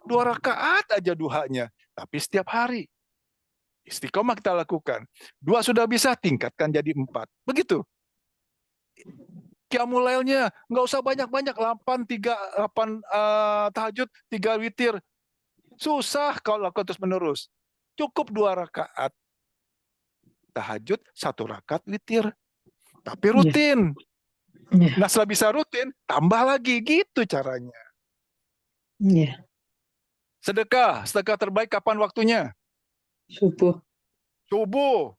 2 rakaat aja duhanya. Tapi setiap hari. Istiqomah kita lakukan. 2 sudah bisa, tingkatkan jadi 4. Begitu. Qiyamul lailnya nggak usah banyak-banyak, 8 tahajud, 3 witir. Susah kalau lakukan terus-menerus. Cukup 2 rakaat tahajud, 1 rakaat witir. Tapi rutin. Nah setelah bisa rutin, tambah lagi. Gitu caranya. Sedekah terbaik kapan waktunya? Subuh. Subuh.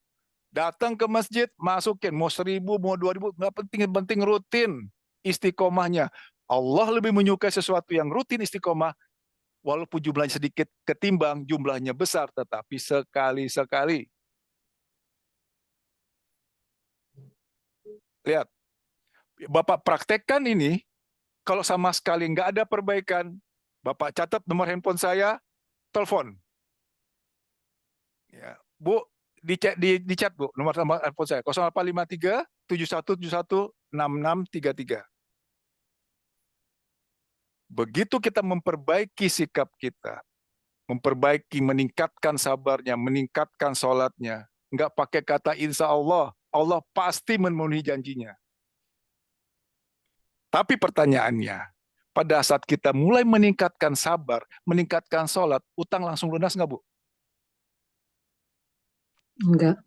Datang ke masjid, masukin. Mau 1.000, mau 2.000, nggak penting, yang penting rutin istiqomahnya. Allah lebih menyukai sesuatu yang rutin istiqomah, walaupun jumlahnya sedikit ketimbang jumlahnya besar, tetapi sekali-sekali. Lihat, Bapak praktekkan ini, kalau sama sekali nggak ada perbaikan, Bapak catat nomor handphone saya, telepon. Ya, Bu, di chat Bu, nomor handphone saya 0853 7171 6633. Begitu kita memperbaiki sikap kita, memperbaiki, meningkatkan sabarnya, meningkatkan sholatnya, nggak pakai kata insya Allah, Allah pasti memenuhi janjinya. Tapi pertanyaannya, pada saat kita mulai meningkatkan sabar, meningkatkan sholat, utang langsung lunas nggak, Bu? Enggak,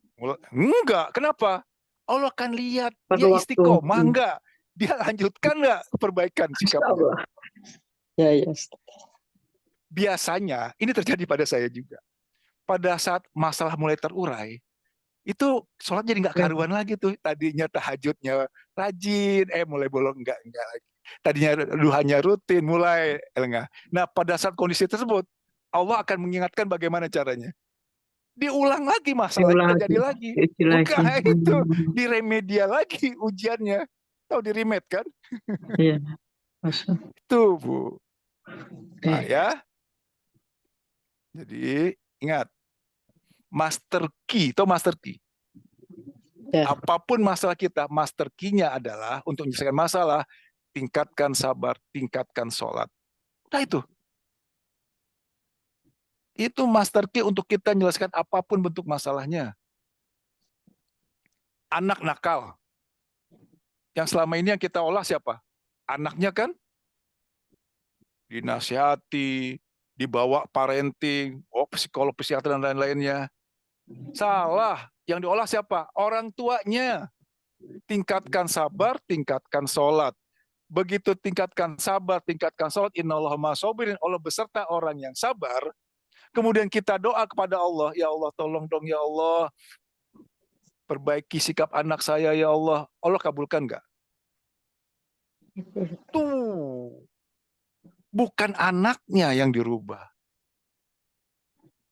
Enggak, kenapa? Allah akan lihat, dia perlu waktu. istiqomah enggak? Dia lanjutkan enggak perbaikan Masya sikapnya? Allah. Ya, ya. Biasanya, ini terjadi pada saya juga. Pada saat masalah mulai terurai, itu sholat jadi nggak karuan lagi tuh. Tadinya tahajudnya rajin, mulai bolong enggak lagi. Tadinya duhanya rutin, mulai enggak. Nah, pada saat kondisi tersebut, Allah akan mengingatkan bagaimana caranya. Diulang lagi masalahnya, Diulang terjadi lagi. lagi. Bukan itu, diremedial lagi ujiannya. Tahu di remed kan? Iya, Masya. Itu, Bu. Nah, Eh, ya. Jadi, ingat. Master key, atau master key. ya. Apapun masalah kita, master key-nya adalah untuk menyelesaikan masalah, tingkatkan sabar, tingkatkan sholat. Nah itu. Itu master key untuk kita menyelesaikan apapun bentuk masalahnya. Anak nakal. Yang selama ini yang kita olah siapa? Anaknya kan? Dinasihati, dibawa parenting, psikolog, psikiater, dan lain-lainnya. Salah. Yang diolah siapa? Orang tuanya. Tingkatkan sabar, tingkatkan sholat. Begitu tingkatkan sabar, tingkatkan sholat, innallaha ma'as-sabirin, Allah beserta orang yang sabar. Kemudian kita doa kepada Allah, ya Allah tolong dong ya Allah, perbaiki sikap anak saya ya Allah. Allah kabulkan nggak? Tuh, bukan anaknya yang dirubah.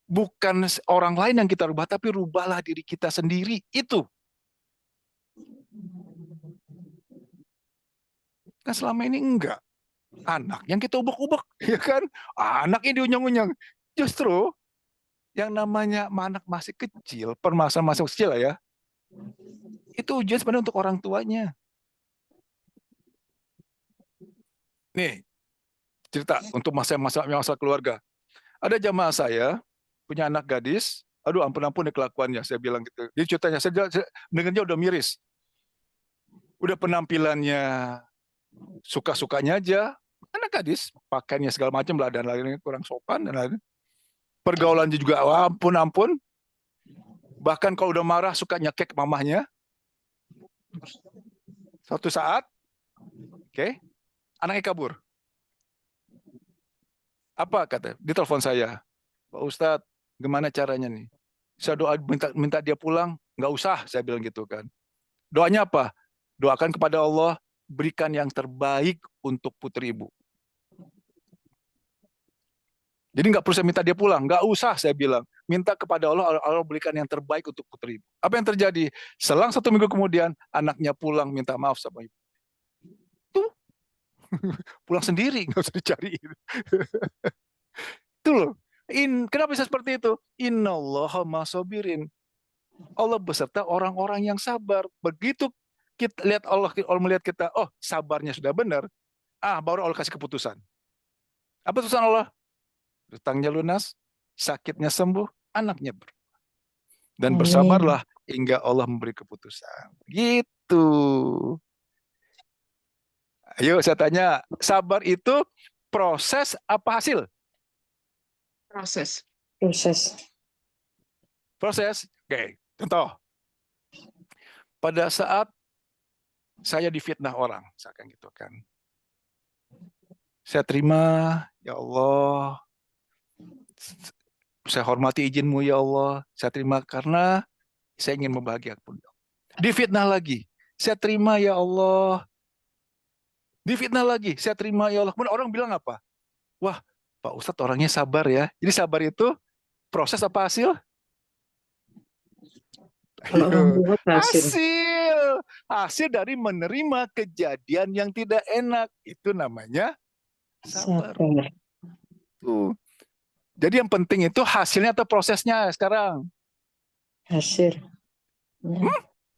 Bukan orang lain yang kita rubah, tapi rubahlah diri kita sendiri. Itu. Kan selama ini enggak. Anak yang kita ubek-ubek, ya kan? Anak ini unyang-unyang. Justru yang namanya anak masih kecil, permasalahan masih kecil ya, itu ujian sebenarnya untuk orang tuanya. Nih, cerita untuk masalah keluarga. Ada jamaah saya punya anak gadis, aduh ampun-ampun nih kelakuannya, saya bilang gitu. Dia ceritanya, saya dengarnya udah miris. Udah penampilannya suka-sukanya aja, anak gadis, pakaiannya segala macam lah, dan lain-lain kurang sopan, dan lain-lain. Pergaulannya juga, ampun-ampun. Bahkan kalau udah marah, suka nyekek mamahnya. Suatu saat, anaknya kabur. Apa kata? Di telepon saya, Pak Ustadz, gimana caranya nih? Saya doa minta dia pulang, nggak usah, saya bilang gitu kan. Doanya apa? Doakan kepada Allah, berikan yang terbaik untuk putri ibu. Jadi nggak perlu saya minta dia pulang, nggak usah saya bilang. Minta kepada Allah, Allah berikan yang terbaik untuk putri ibu. Apa yang terjadi? Selang 1 minggu kemudian, anaknya pulang minta maaf sama ibu. Tuh, pulang sendiri, nggak usah dicariin. Itu loh. Kenapa bisa seperti itu? Innallaha ma'as-sabirin. Allah beserta orang-orang yang sabar. Begitu kita lihat Allah melihat kita, oh sabarnya sudah benar, baru Allah kasih keputusan. Apa keputusan Allah? Hutangnya lunas, sakitnya sembuh, anaknya berubah. Dan bersabarlah hingga Allah memberi keputusan. Gitu. Ayo saya tanya, sabar itu proses apa hasil? Proses. Proses. Oke, contoh. Pada saat saya difitnah orang, misalkan gitu kan. Saya terima, ya Allah. Saya hormati izin-Mu ya Allah. Saya terima karena saya ingin membahagiakan. Difitnah lagi. Saya terima ya Allah. Difitnah lagi. Saya terima ya Allah. Kemudian orang bilang apa? Wah, Pak Ustadz orangnya sabar ya. Jadi sabar itu proses apa hasil? Hasil dari menerima kejadian yang tidak enak. Itu namanya sabar. Tuh. Jadi yang penting itu hasilnya atau prosesnya sekarang? Hasil.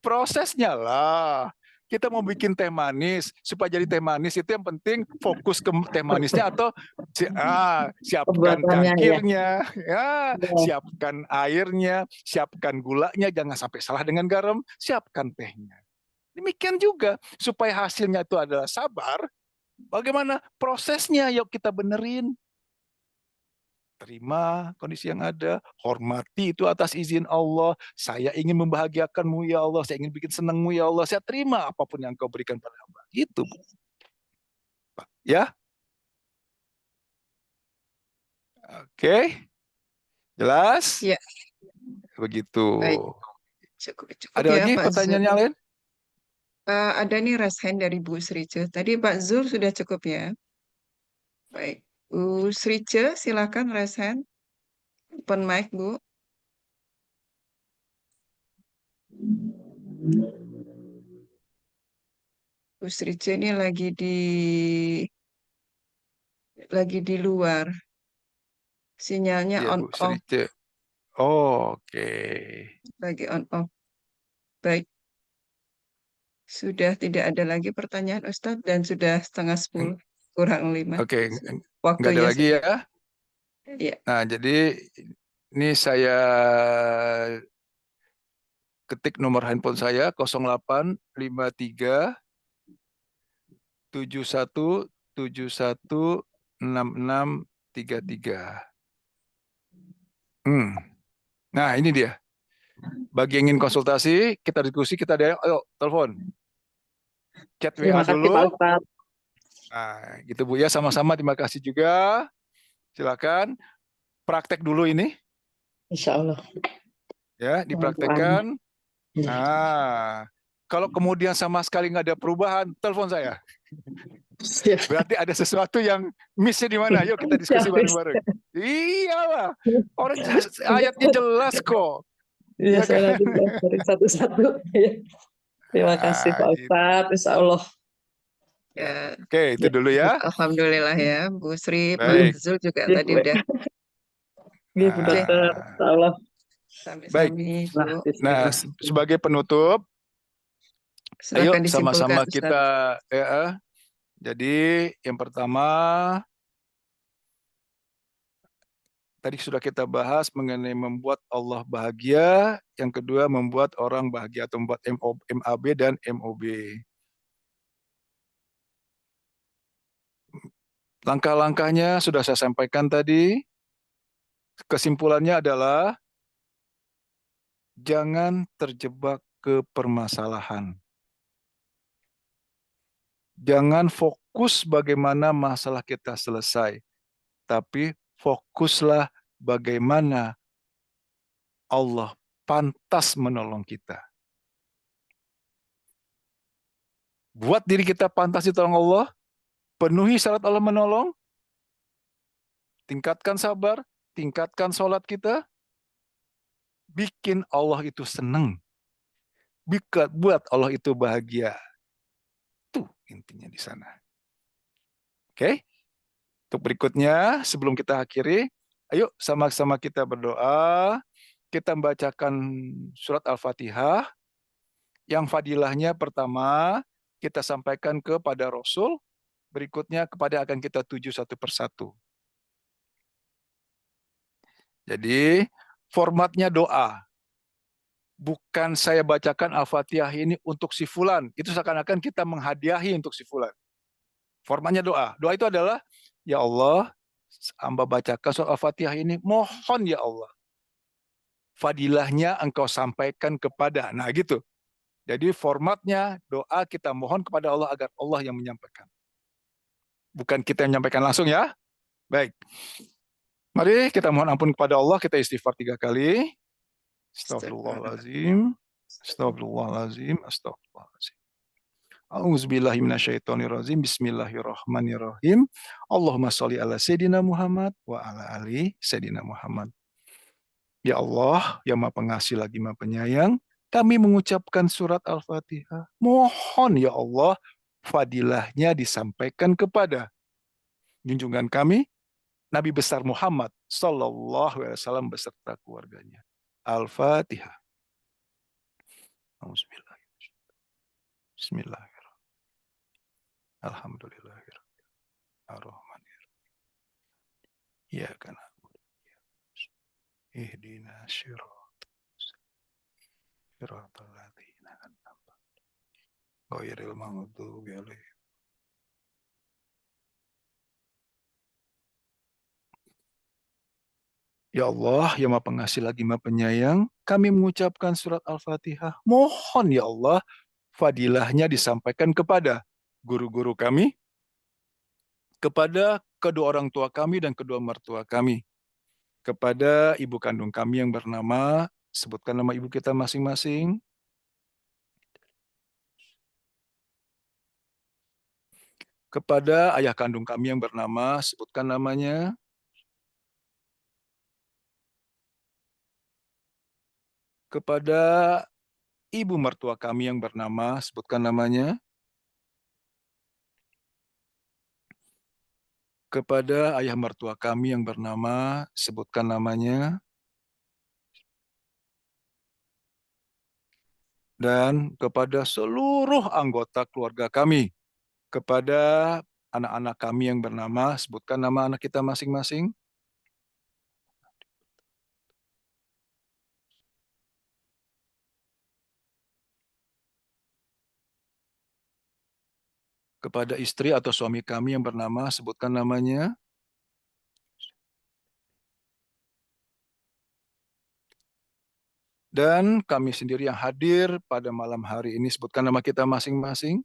Prosesnya lah. Kita mau bikin teh manis, supaya jadi teh manis itu yang penting fokus ke teh manisnya atau siapkan Pembuatannya ya. cangkirnya, ya, Ya. siapkan airnya, siapkan gulanya, jangan sampai salah dengan garam, siapkan tehnya. Demikian juga supaya hasilnya itu adalah sabar. Bagaimana prosesnya? Yuk kita benerin. Terima kondisi yang ada, hormati itu atas izin Allah. Saya ingin membahagiakanmu ya Allah, saya ingin bikin senangmu ya Allah. Saya terima apapun yang kau berikan pada hamba. Itu, Bu. Ya, oke, jelas? Ya, Begitu. baik. Cukup Ada ya lagi Pak Zul. pertanyaannya lain? Ada nih raise hand dari Bu Srice. Tadi Pak Zul sudah cukup ya. Baik. Bu Srice, silakan raise hand. Open mic, Bu. Bu Srice ini lagi di luar. Sinyalnya Iya, on Bu off, Srice. Oh, oke. lagi on off. Baik. Sudah tidak ada lagi pertanyaan Ustadz dan sudah 9:30 kurang 5. Oke, nggak ada Waktunya lagi sudah. ya. Ya. Nah, jadi ini saya ketik nomor handphone saya 0853 71716633. Nah, ini dia. Bagi yang ingin konsultasi, kita diskusi, kita ada, ayo telepon. Chat Terima WA kasih Pak dulu. Ustadz. Nah, gitu Bu ya, sama-sama terima kasih juga. Silakan praktek dulu ini Insya Allah. ya, dipraktekkan. Nah, kalau kemudian sama sekali nggak ada perubahan, telepon saya. Siap. Berarti ada sesuatu yang miss-nya di mana? Yuk kita diskusi bareng-bareng. Iyalah, orang ayatnya jelas kok. Iya, Ya saya kan? nanti dari satu-satu. Ya. Terima kasih Pak Gitu. Ustadz. Insya Allah. Ya. Oke, itu dulu ya. Alhamdulillah ya, Bu Sri, Pak Baik. Zul juga Ya, tadi Bu. udah. Iya, Bu Oke, Dokter. Insya Allah. Baik. sami-sami Nah, Bu. Nah, bismillah. sebagai penutup, ayo Silakan disimpulkan sama-sama Ustadz. kita jadi yang pertama tadi sudah kita bahas mengenai membuat Allah bahagia, yang kedua membuat orang bahagia atau membuat MAB dan MOB. Langkah-langkahnya sudah saya sampaikan tadi. Kesimpulannya adalah jangan terjebak ke permasalahan. Jangan fokus bagaimana masalah kita selesai, tapi fokuslah bagaimana Allah pantas menolong kita. Buat diri kita pantas ditolong Allah, penuhi syarat Allah menolong, tingkatkan sabar, tingkatkan sholat kita, bikin Allah itu senang, buat Allah itu bahagia. Itu intinya di sana. Oke? Untuk berikutnya, sebelum kita akhiri, ayo sama-sama kita berdoa. Kita membacakan surat Al-Fatihah. Yang fadilahnya pertama, kita sampaikan kepada Rasul. Berikutnya kepada akan kita tuju satu persatu. Jadi, formatnya doa. Bukan saya bacakan Al-Fatihah ini untuk si fulan. Itu seakan-akan kita menghadiahi untuk si fulan. Formatnya doa. Doa itu adalah, ya Allah, hamba bacakan surat Al-Fatihah ini, mohon ya Allah, fadilahnya engkau sampaikan kepada. Nah gitu. Jadi formatnya doa kita mohon kepada Allah agar Allah yang menyampaikan. Bukan kita yang menyampaikan langsung ya. Baik. Mari kita mohon ampun kepada Allah, kita istighfar 3 kali. Astagfirullahaladzim. Astagfirullahaladzim. Astagfirullahaladzim. A'udzubillahi minasyaitonirrajim. Bismillahirrahmanirrahim. Allahumma sholli ala Sayyidina Muhammad wa ala ali Sayyidina Muhammad. Ya Allah, yang Maha Pengasih lagi Maha Penyayang, kami mengucapkan surat Al-Fatihah. Mohon ya Allah, fadilahnya disampaikan kepada junjungan kami, Nabi besar Muhammad sallallahu alaihi wasallam beserta keluarganya. Al-Fatihah. Alhamdulillah. Bismillahirrahmanirrahim. Alhamdulillahirrahmanirrahim. Ar-Rahmanirrahim. Iyyaka na'budu wa iyyaka nasta'in. Ihdinas siratal ladzina an'amta 'alaihim ghairil maghdubi 'alaihim. Ya Allah, yang Maha Pengasih lagi Maha Penyayang, kami mengucapkan surat Al-Fatihah. Mohon ya Allah, fadilahnya disampaikan kepada guru-guru kami, kepada kedua orang tua kami dan kedua mertua kami, kepada ibu kandung kami yang bernama, sebutkan nama ibu kita masing-masing, kepada ayah kandung kami yang bernama, sebutkan namanya, kepada ibu mertua kami yang bernama, sebutkan namanya, kepada ayah mertua kami yang bernama, sebutkan namanya, dan kepada seluruh anggota keluarga kami, kepada anak-anak kami yang bernama, sebutkan nama anak kita masing-masing, kepada istri atau suami kami yang bernama, sebutkan namanya, dan kami sendiri yang hadir pada malam hari ini, sebutkan nama kita masing-masing,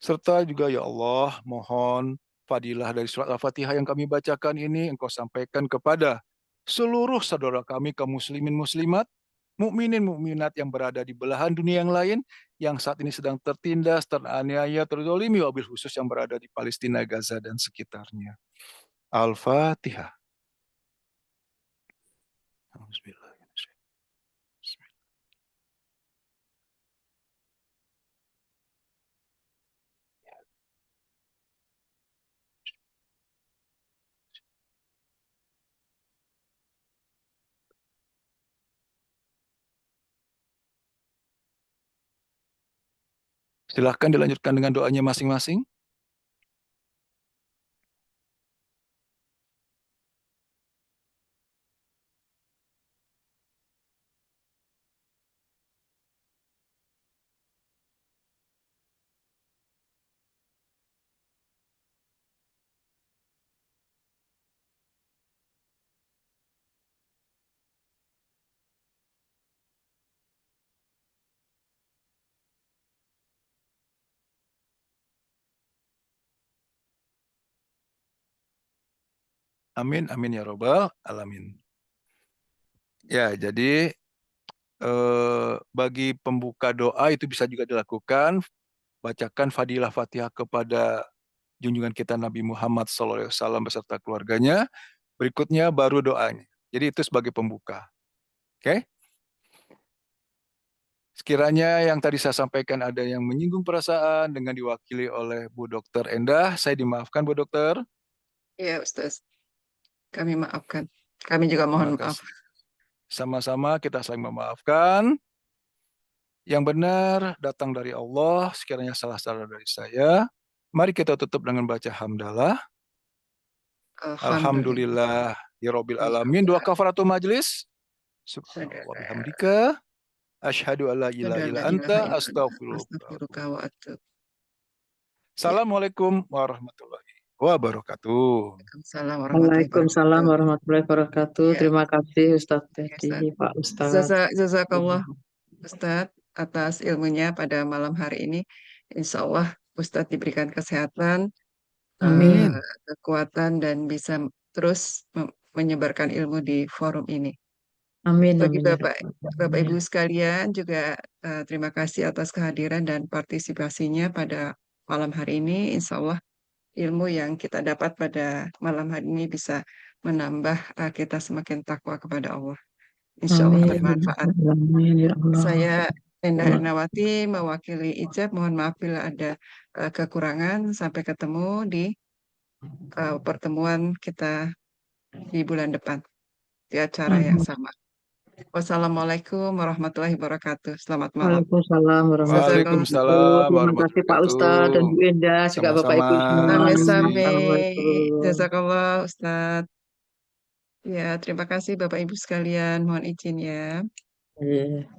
serta juga ya Allah, mohon fadilah dari surat Al-Fatihah yang kami bacakan ini Engkau sampaikan kepada seluruh saudara kami kaum muslimin muslimat, mukminin mukminat yang berada di belahan dunia yang lain, yang saat ini sedang tertindas, teraniaya, terzolimi, wabil khusus yang berada di Palestina, Gaza, dan sekitarnya. Al-Fatihah. Silahkan dilanjutkan dengan doanya masing-masing. Amin, amin ya robbal alamin. Ya, jadi bagi pembuka doa itu bisa juga dilakukan, bacakan fadilah Fatihah kepada junjungan kita Nabi Muhammad SAW beserta keluarganya. Berikutnya baru doanya. Jadi itu sebagai pembuka. Oke? Sekiranya yang tadi saya sampaikan ada yang menyinggung perasaan dengan diwakili oleh Bu Dr. Endah, saya dimaafkan Bu Dokter. Ya, Ustaz. Kami maafkan. Kami juga Terima mohon maaf. kasih. Sama-sama kita saling memaafkan. Yang benar datang dari Allah, sekiranya salah dari saya. Mari kita tutup dengan baca hamdalah. Alhamdulillah. Alhamdulillah ya Rabbil Alamin. Dua kafaratul majlis. Subhanallah bihamdika. Asyhadu alla ilaha illa anta Astaghfiruka astaghfirullah. wa atubu. Assalamualaikum warahmatullahi wabarakatuh. Waalaikumsalam warahmatullahi wabarakatuh. Waalaikumsalam warahmatullahi wabarakatuh. Ya, Terima kasih Ustadz ya, Teddy, Ustaz. Pak Ustadz. Jazakallah Ustadz atas ilmunya pada malam hari ini. Insya Allah Ustadz diberikan kesehatan, Amin. kekuatan dan bisa terus menyebarkan ilmu di forum ini. Amin. Bagi Amin. Ya Bapak Rabbal Bapak Alamin. Ibu sekalian juga terima kasih atas kehadiran dan partisipasinya pada malam hari ini. Insya Allah ilmu yang kita dapat pada malam hari ini bisa menambah kita semakin takwa kepada Allah. Insya Allah Amin. bermanfaat. Amin. Ya Allah. Saya Endah Allah. Ernawati mewakili Ijab. Mohon maaf bila ada kekurangan. Sampai ketemu di pertemuan kita di bulan depan di acara yang sama. Wassalamualaikum warahmatullahi wabarakatuh. Selamat malam. Waalaikumsalam warahmatullahi wabarakatuh. Waalaikumsalam Terima kasih warahmatullahi Pak Ustadz dan Bu wabarakatuh. Enda, juga Bapak Sama-sama. Ibu semua. Makasih. Same-same. Assalamualaikum. Jazakallah, Ustadz. Ya, terima kasih Bapak Ibu sekalian. Mohon izin ya. Iya.